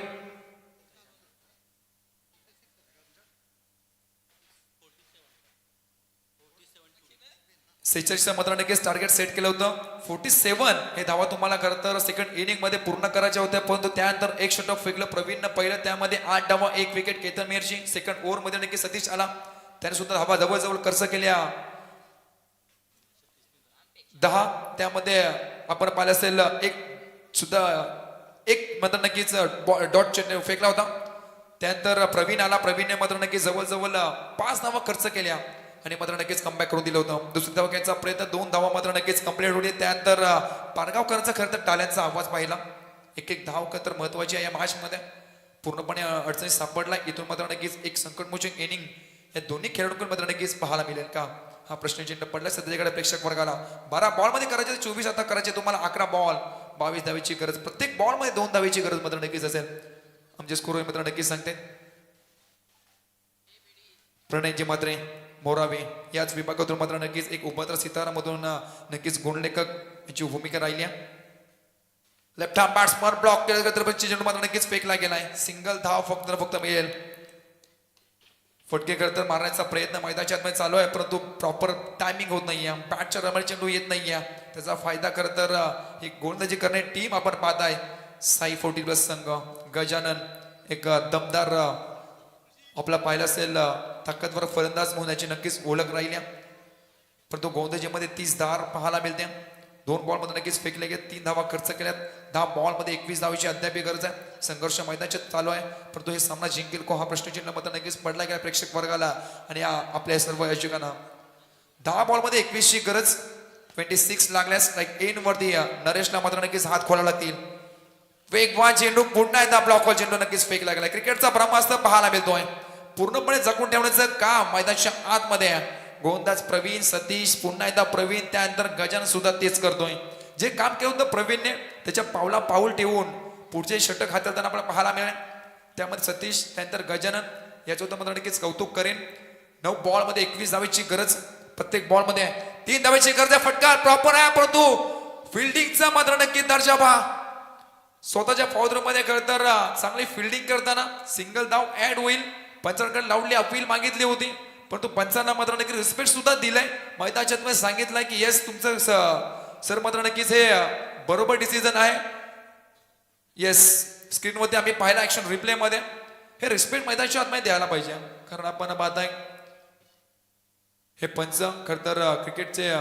सेहेचाळीसच्या मात्र नक्कीच टार्गेट सेट केलं होतं. 47 हे धावा तुम्हाला खरं तर सेकंड इनिंग मध्ये पूर्ण करायच्या होत्या. परंतु त्यानंतर एक षटक फेकलं प्रवीणनं पहिलं. त्यामध्ये 8 धावा 1 विकेट. केतन मेहरची सेकंड ओव्हर मध्ये नक्की सतीश आला. त्याने सुद्धा धावा जवळ खर्च केल्या 10. त्यामध्ये आपण पाहिलं असेल एक मात्र नक्कीच डॉट फेकला होता. त्यानंतर प्रवीण आला. प्रवीणने मात्र नक्कीच जवळ 5 धावा खर्च केल्या आणि मात्र नक्कीच कमबॅक करून दिलं होतं. दुसरी धावा घ्यायचा प्रयत्न 2 धावा मात्र नक्कीच कंप्लीट होती. त्यानंतर पारगावकरांचा खरं तर टाळ्यांचा आवाज पाहिला. एक धाव खरं तर महत्वाची आहे या मॅच मध्ये. पूर्णपणे अडचणीत सापडला. इथून मात्र नक्कीच एक संकटमोचक इनिंग या दोन्ही खेळाडूंकडून मात्र नक्कीच पाहायला मिळेल का? हा प्रश्नचिन्ह पडला सध्याकडे प्रेक्षक वर्गाला. 12 बॉल मध्ये करायचे 24 आता करायचे तुम्हाला. 11 बॉल 22 धावेची गरज. प्रत्येक बॉल मध्ये 2 धावेची गरज मात्र नक्कीच असेल. आमचे स्कोर मात्र नक्कीच सांगते प्रणयजी मात्रे मोरावे याच विभागातून मात्र नक्कीच एक उपद्र सितारामधून नक्कीच गुणलेखक याची भूमिका राहिली आहे. लेफ्ट हँड बॅट्समन ब्लॉक केलं तर चेंडू मात्र नक्कीच फेकला गेलाय. सिंगल धाव फक्त मिळेल. फटके करतर मारण्याचा प्रयत्न मैदानाच्या आतमध्ये चालू आहे परंतु प्रॉपर टायमिंग होत नाहीये. बॅटच्या रमण चेंडू येत नाहीये. त्याचा फायदा करतर ही गोलंदाजी करणारी टीम आपण पाहताय साई 40+ संघ. गजानन एक दमदार आपला पाहिला असेल ताकदवर फलंदाज म्हणून याची नक्कीच ओळख राहिली. परंतु गोलंदाजीमध्ये 30 धार पाहायला मिळते. 2 बॉल मध्ये नक्कीच फेकले गेले. 3 धावा खर्च केल्यात. 10 बॉल मध्ये 21 धावाची अद्याप गरज आहे. संघर्ष मैदानात चालू आहे परंतु हे सामना जिंकेल को हा प्रश्नचिन्ह मात्र नक्कीच पडला गेला प्रेक्षक वर्गाला आणि आपल्या सर्व आयोजकांना. 10 बॉल मध्ये 21 ची गरज. 26 लागल्यास स्ट्राईक एन वरती नरेशला मात्र नक्कीच हात खोलावे लागतील. वेगवान चेंडू पुन्हा एकदा ब्लॉक चेंडू नक्कीच फेकला गेला. क्रिकेटचा ब्रह्मास्त्र पाहायला मिळतोय. पूर्णपणे जगून ठेवण्याचं काम मैदानाच्या आतमध्ये आहे. गोलंदाज प्रवीण सतीश पुन्हा एकदा प्रवीण त्यानंतर गजानन सुद्धा तेच करतोय. जे काम केलं होतं प्रवीणने त्याच्या पावला पाऊल ठेवून पुढचे षटक हाताळताना आपल्याला पाहायला मिळेल. त्यामध्ये सतीश त्यानंतर गजानन याचं होतं मात्र नक्कीच कौतुक करेन. 9 बॉल मध्ये 21 धावेची गरज. प्रत्येक बॉल मध्ये 3 धावेची गरज आहे. फटका प्रॉपर आहे परंतु फिल्डिंगचा मात्र नक्की दर्जा पहा. स्वतःच्या फौजर मध्ये तर चांगली फिल्डिंग करताना सिंगल धाव ऍड होईल. पंचांकडे लावली अपील मागितली होती परंतु पंचांना मात्र नक्की रिस्पेक्ट सुद्धा दिलाय. मैदानाच्या सांगितलंय की येस तुमचं सर मात्र नक्कीच हे बरोबर डिसिजन आहे. येस स्क्रीनवरती आम्ही पाहिला ऍक्शन रिप्ले मध्ये हे रिस्पेक्ट मैदानाच्या आतमध्ये द्यायला पाहिजे. कारण आपण पाहताय हे पंच खरं तर क्रिकेटचे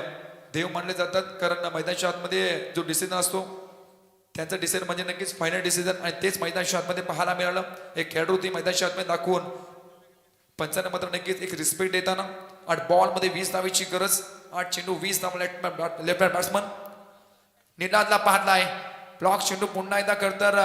देव मानले जातात. कारण मैदानाच्या आतमध्ये जो डिसिजन असतो त्यांचा डिसिजन म्हणजे नक्कीच फायनल डिसिजन आणि तेच मैदानाच्या आतमध्ये पाहायला मिळालं. एक खेळाडू ती मैदानाच्या आतमध्ये दाखवून पंचांना मात्र नक्कीच एक रिस्पेक्ट देताना. 8 बॉल मध्ये 20 धावेची गरज. 8 चेंडू 20 धाव. लेफ्ट हँड बॅट्समन निनादला पाहतलाय. ब्लॉक चेंडू पुन्हा एकदा करतर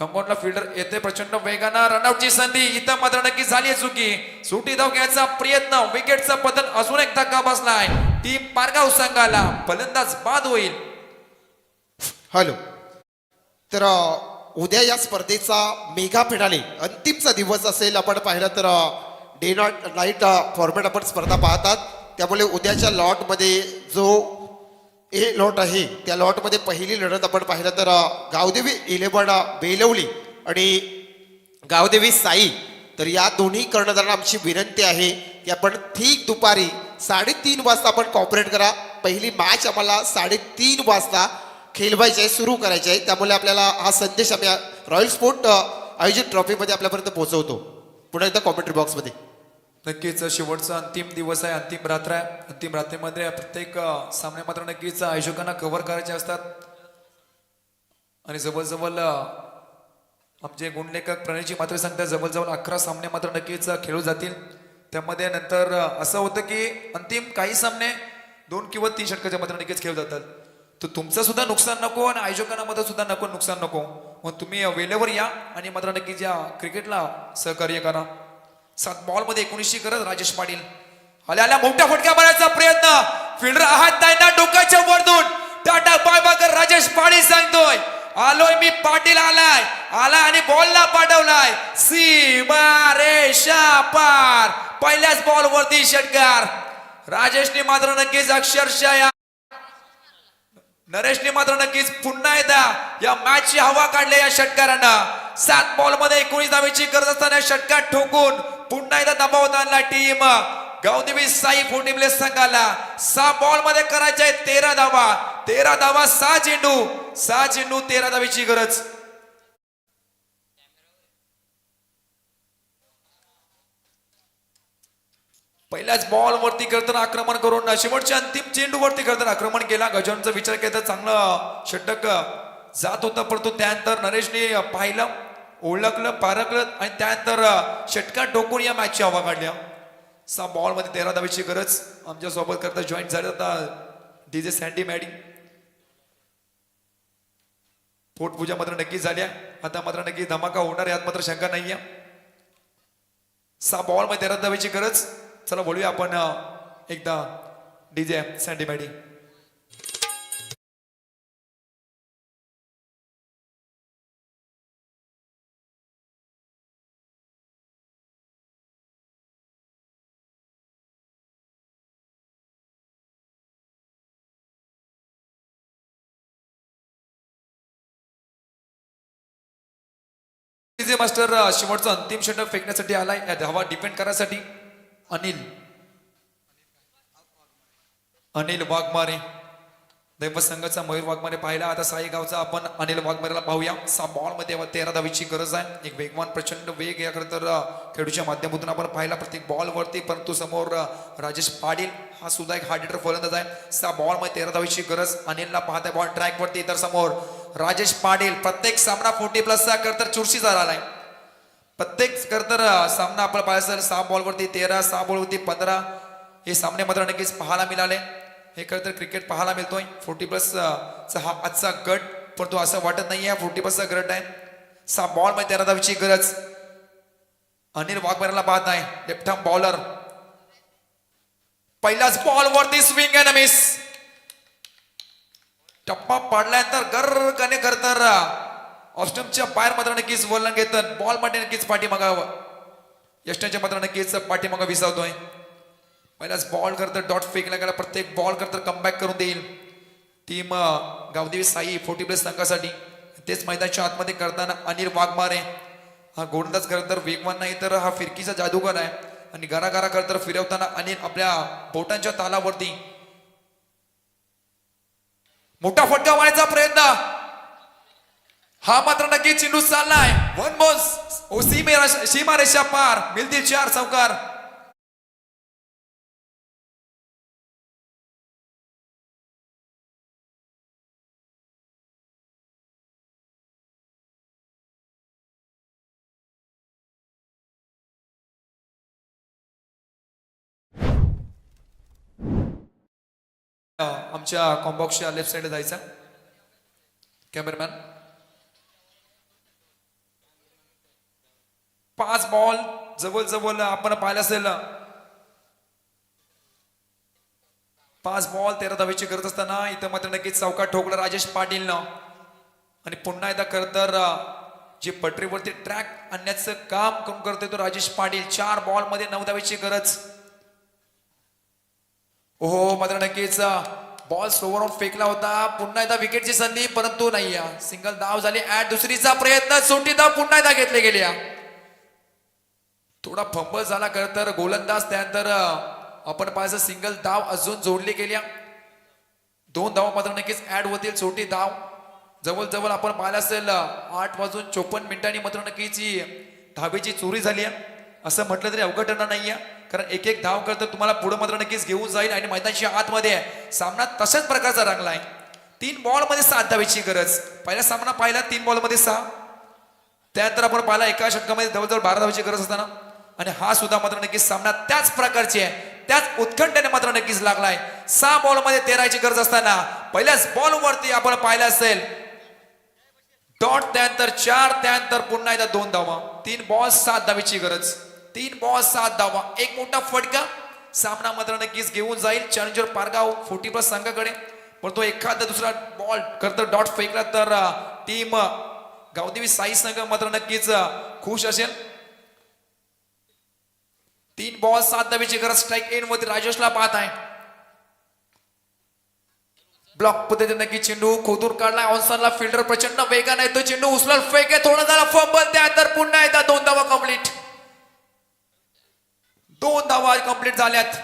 लंगोटला फिल्डर येते प्रचंड वेगानं. रनआउटची संधी इथं मात्र नक्कीच झाली चुकी. सुटी धाव घ्यायचा प्रयत्न. विकेटचा पतन अजून एक धक्का बसलाय टीम पारगाव संघाला. फलंदाज बाद होईल. हॅलो. तर उद्या या स्पर्धेचा मेगा फिनाले अंतिमचा दिवस असेल. आपण पाहिलं तर डे नॉट नाईट फॉर्मॅट आपण स्पर्धा पाहतात. त्यामुळे उद्याच्या लॉटमध्ये जो ए लॉट आहे त्या लॉटमध्ये पहिली लढत आपण पाहिलं तर गावदेवी 11 बेलवली आणि गावदेवी साई. तर या दोन्ही कर्णधारांना आमची विनंती आहे की आपण ठीक दुपारी 3:30 वाजता आपण कॉपरेट करा. पहिली मॅच आम्हाला 3:30 वाजता खेळवायची आहे, सुरू करायची आहे. त्यामुळे आपल्याला हा संदेश आम्ही रॉयल स्पोर्ट आयोजित ट्रॉफीमध्ये आपल्यापर्यंत पोहोचवतो. पुन्हा एकदा कॉमेंट्री बॉक्समध्ये. नक्कीच शेवटचा अंतिम दिवस आहे. अंतिम रात्र आहे. अंतिम रात्रीमध्ये प्रत्येक सामने मात्र नक्कीच आयोजकांना कव्हर करायचे असतात आणि जवळजवळ आमचे गुणलेखक प्रणयजी मात्र सांगतात जवळजवळ 11 सामने मात्र नक्कीच खेळू जातील. त्यामध्ये नंतर असं होतं की अंतिम काही सामने 2 किंवा 3 षटकाच्या मात्र नक्कीच खेळू जातात. तर तुमचं सुद्धा नुकसान नको आणि आयोजकांना मध्ये सुद्धा नुकसान नको. मग तुम्ही वेळेवर या आणि मात्र नक्कीच या क्रिकेटला सहकार्य करा. 7 बॉल मध्ये 19 ची गरज. राजेश पाटील आल्या मोठ्या फटका मारायचा प्रयत्न. फिल्डर आहात ताईंना डोक्याच्या वरतून टाटा बाय बाय कर राजेश पाटील सांगतोय आलोय मी. पाटील आलाय आणि बॉलला पाठवलाय सीमा रेषा पार. पहिल्याच बॉल वरती षटकार. राजेशने मात्र नक्कीच अक्षरशः नरेशने मात्र नक्कीच पुन्हा एकदा या मॅचची हवा काढली या षटकारांना. 7 बॉल मध्ये 19 धावेची गरज असताना षटकार ठोकून पुन्हा एकदा दबाव आणला टीम गावदेवी साई 40+ संघाला. 6 बॉल मध्ये करायचे 13 धावा. 13 धावा 6 चेंडू 13 धावेची गरज. पहिल्याच बॉल वरती करताना आक्रमण करून शेवटच्या अंतिम चेंडू वरती करताना आक्रमण केला. गजाननचा विचार केला तर चांगलं षटक जात होतं परंतु त्यानंतर नरेशने पाहिलं ओळखलं पारखलं आणि त्यानंतर षटकार ठोकून या मॅचची हवा काढल्या. 6 बॉल मध्ये 13 धावेची गरज. आमच्या सोबत करता जॉईन झाले आता डीजे सँडी मॅडी. पोटपूजा मात्र नक्की झाल्या. आता मात्र नक्की धमाका होणार यात मात्र शंका नाहीये. 6 बॉल मध्ये 13 धावेची गरज. चला बोलूया आपण एकदा डीजे सँडी डीजे मास्टर शेवटचा अंतिम षटक फेकण्यासाठी आलाय. या धावा डिफेंड करण्यासाठी अनिल वाघमारे दैवत संघाचा मयूर वाघमारे पाहिला. आता साई गावचा आपण अनिल वाघमारेला पाहूया. 6 बॉल मध्ये 13 धावेची गरज आहे. एक वेगवान प्रचंड वेग या खरं तर खेळूच्या माध्यमातून आपण पाहिला प्रत्येक बॉल वरती. परंतु समोर राजेश पाटील हा सुद्धा एक हार्ड हिटर फलंदाज आहे. 6 बॉल मध्ये 13 धावेची गरज. अनिलला पाहताय बॉल ट्रॅक वरती. तर समोर राजेश पाटील प्रत्येक सामना 40+ कर तर चुरशीचा आलाय. प्रत्येक कर तर सामना आपण पाहायचं 6 बॉल वरती 13, 6 बॉल वरती 15 हे सामने मात्र नक्कीच पाहायला मिळाले. हे खरं तर क्रिकेट पाहायला मिळतोय. 40+ चा हा आजचा गट, परंतु असं वाटत नाहीये 40+ चा गट आहे. 6 बॉल मध्ये 13 धावेची गरज. अनिल वाघमारेला पाहत आहे लेफ्ट आर्म बॉलर. पहिल्याच बॉल वरती स्विंग अँड मिस. टप्पा पाडल्यानंतर गर्रकने करतर ऑस्टमच्या बाहेर मात्र नक्कीच वळण घेतात. बॉल मध्ये नक्कीच पाठीमागावं यष्टाच्या मात्र नक्कीच पाठीमागा विसावतोय. पहिलाच बॉल करतर डॉट फेकला गेला. प्रत्येक बॉल करतर कमबॅक करून देईल टीम गावदेवी साई 40+ संघासाठी. तेच मैदानाच्या आतमध्ये करताना अनिल वाघमारे हा गोलंदाज करतर वेगवान नाही तर हा फिरकीचा जादूगर आहे. आणि घराघरा करतर फिरवताना अनिल आपल्या बोटांच्या तालावरती मोठा फटका मारण्याचा प्रयत्न. हा मात्र नक्की चेंडू चाललाय. 1 बॉल सीमा रेषा पार. मिळतील 4 चौकार. आमच्या कॉम्बॉक्सच्या लेफ्ट साइडला जायचा कॅमेरामॅन. 5 बॉल जवळ आपण पाहिलं असेल 5 बॉल 13 धावेची गरज असताना इथं मात्र नक्कीच चौका ठोकला राजेश पाटीलनं. आणि पुन्हा एकदा खरं तर जे पटरीवरती ट्रॅक आणण्याचं काम करून करतोय तो राजेश पाटील. 4 बॉल मध्ये 9 धावेची गरज. ओहो मात्र नक्कीच बॉल स्लोवर फेकला होता. पुन्हा एकदा विकेटची संधी परंतु नाही. सिंगल धाव झाली. ऍड दुसरीचा प्रयत्न. सोटी धाव पुन्हा एकदा घेतले गेल्या. थोडा फंबल झाला खरं तर गोलंदाज. त्यानंतर आपण पाहायचं सिंगल धाव अजून जोडली गेल्या. 2 धावा मात्र नक्कीच ऍड होतील. छोटी धाव जवळ आपण पाहिलं असेल 8:54 मात्र नक्कीच धावेची चोरी झाली आहे. असं म्हटलं तरी अवघड ठरणार नाहीये. कारण एक धाव करता तुम्हाला पुढे मात्र नक्कीच घेऊन जाईल. आणि मैदानाच्या आतमध्ये सामना तशाच प्रकारचा रंगलाय. 3 बॉल मध्ये 7 धावेची गरज. पहिला सामना पाहिला 3 बॉल मध्ये 6. त्यानंतर आपण पाहिला एका षटकामध्ये जवळजवळ 12 धावेची गरज असताना. आणि हा सुद्धा मात्र नक्कीच सामना त्याच प्रकारची आहे. त्याच उत्कंठाने मात्र नक्कीच लागलाय. 6 बॉल मध्ये 13ची गरज असताना पहिल्याच बॉल वरती आपण पाहिलं असेल डॉट. त्यानंतर 4. त्यानंतर पुन्हा एकदा 2 धावा. 3 बॉल 7 धावेची गरज. 3 बॉल 7 धावा. एक मोठा फटका. सामना मात्र नक्कीच घेऊन जाईल चॅलेंजर पारगाव 40+ संघाकडे. पण तो एखादा दुसरा बॉल करता डॉट फेकला तर टीम गावदेवी साई संघ मात्र नक्कीच खुश असेल. 3 बॉल 7 धावेची गरज. स्ट्राईक एंड मध्ये राजेशला पाहत आहे. ब्लॉक पद्धतीने नक्की चेंडू खोदून काढलाय. ऑनसनला फिल्डर प्रचंड वेगाने येतो. चेंडू उचलून फेक आहे. थोडा झाला फंबल. त्यानंतर पुन्हा एकदा 2 धावा कंप्लीट. 2 धावा कंप्लीट झाल्यात.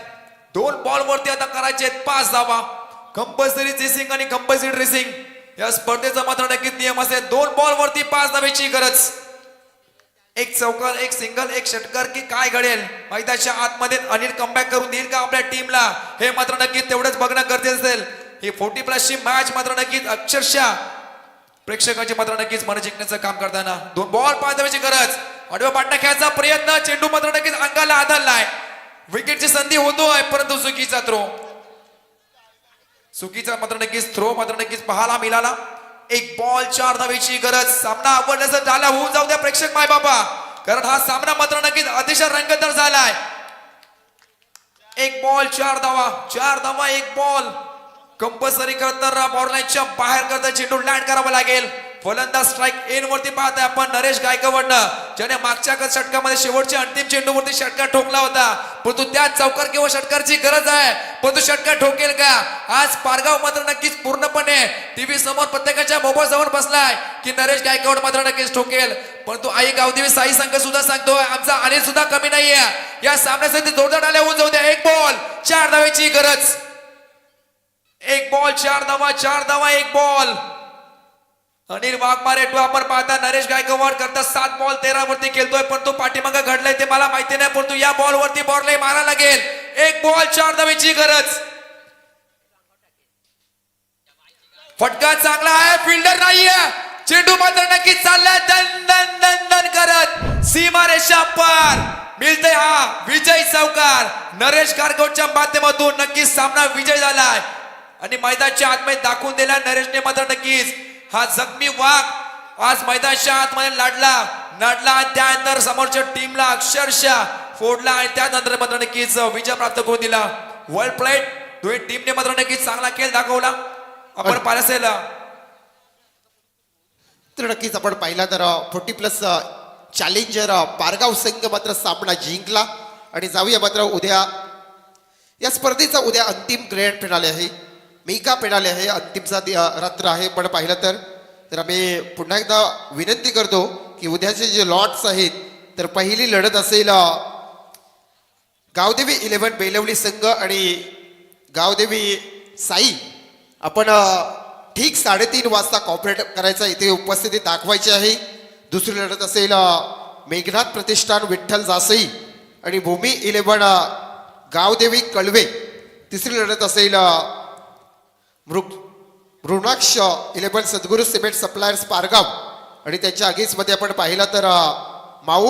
2 बॉल वरती आता करायचे 5 धावा. कंपल्सरी चेसिंग आणि कंपल्सरी ड्रेसिंग या स्पर्धेचा मात्र नक्कीच नियम असेल. 2 बॉल वरती 5 धावेची गरज. एक चौकार, एक सिंगल, एक षटकार की काय घडेल मैदानाच्या आतमध्ये. अनिल कमबॅक करून देईल का आपल्या टीमला हे मात्र नक्कीच तेवढंच बघणं गरजेचं असेल. ही 40+ ची मॅच मात्र नक्कीच अक्षरशः प्रेक्षकांची मात्र नक्कीच मन जिंकण्याचं काम करताना. 2 बॉल 5 धावेची गरज. आडव्या पाटणा खेळायचा प्रयत्न. चेंडू मात्र नक्कीच अंगाला आदळलाय. विकेटची संधी होतोय परंतु चुकीचा थ्रो. चुकीचा मात्र नक्कीच थ्रो मात्र नक्कीच पाहायला मिळाला. 1 बॉल 4 धावेची गरज. सामना आवडल्याचं झाला होऊन जाऊ द्या प्रेक्षक माय बाबा. कारण हा सामना मात्र नक्कीच अतिशय रंगतदार झालाय. एक बॉल 4 धावा, 4 धावा 1 बॉल. कंपल्सरी तर बॉर्डरलाईनच्या बाहेर करता चेंडू लँड करावा लागेल. फलंदाज स्ट्राईक एन वरती पाहताय आपण नरेश गायकवाडनं, ज्याने मागच्या षटकामध्ये शेवटच्या अंतिम चेंडूवरती षटकार ठोकला होता. परंतु त्या चौकार किंवा षटकारची गरज आहे, परंतु षटकार ठोकेल का? आज पारगाव मात्र नक्कीच पूर्णपणे टीव्ही समोर प्रत्येकाच्या मोबाईल समोर बसलाय की नरेश गायकवाड मात्र नक्कीच ठोकेल. परंतु आई गावदेवी साई संघ सुद्धा सांगतोय आमचा अनिल सुद्धा कमी नाहीये. या सामन्यासाठी जोरदार टाळ्या होऊन जाऊ द्या. 1 बॉल 4 धावेची गरज. 1 बॉल 4 धावा, 4 धावा 1 बॉल. अनिल वाघमारे आपण पाहता नरेश गायकवाड करता 7 बॉल 13 वरती खेळतोय, पण तो पाठीमागे घडलाय ते मला माहिती नाही, परंतु या बॉल वरती बॉलला मारा लागेल. 1 बॉल 4 धावेची गरज. फटका चांगला आहे, फिल्डर नाहीये, चेंडू मात्र नक्कीच चाललाय दन दन दन दन करत सीमारेषा पार. मिळतंय हा विजय चौकार. नरेश गायकवाडच्या माध्यमातून नक्कीच सामना विजय झालाय आणि मैदानाच्या आतमध्ये दाखवून दिला नरेशने मात्र नक्कीच हा जखमी वाघ आज मैदानाच्या आतमध्ये नडला आणि त्यानंतर समोरच्या टीमला अक्षरशः फोडला आणि त्यानंतर मात्र नक्कीच विजय प्राप्त करून दिला. वर्ल्ड प्लेट दोन्ही टीमने मात्र नक्कीच चांगला खेळ दाखवला. आपण पाहिलं असेल तर नक्कीच आपण पाहिला तर 40+ चॅलेंजर पारगाव संघ मात्र सामना जिंकला. आणि जाऊया मात्र उद्या या स्पर्धेचा उद्या अंतिम ग्रँड फिनाले आहे, मेगा फिनाले आहे, अंतिमचा रात्र आहे. पण पाहिलं तर आम्ही पुन्हा एकदा विनंती करतो की उद्याचे जे लॉट्स आहेत तर पहिली लढत असेल गावदेवी 11 बेलवली संघ आणि गावदेवी साई. आपण ठीक 3:30 वाजता कॉपरेट करायचा इथे उपस्थिती दाखवायची आहे. दुसरी लढत असेल मेघनाथ प्रतिष्ठान विठ्ठल जासई आणि भूमी 11 गावदेवी कळवे. तिसरी लढत असेल मृणाक्ष 11 सद्गुरू सिमेंट सप्लायर्स पारगाव आणि त्यांच्या अगेन्स्टमध्ये आपण पाहिला तर माऊ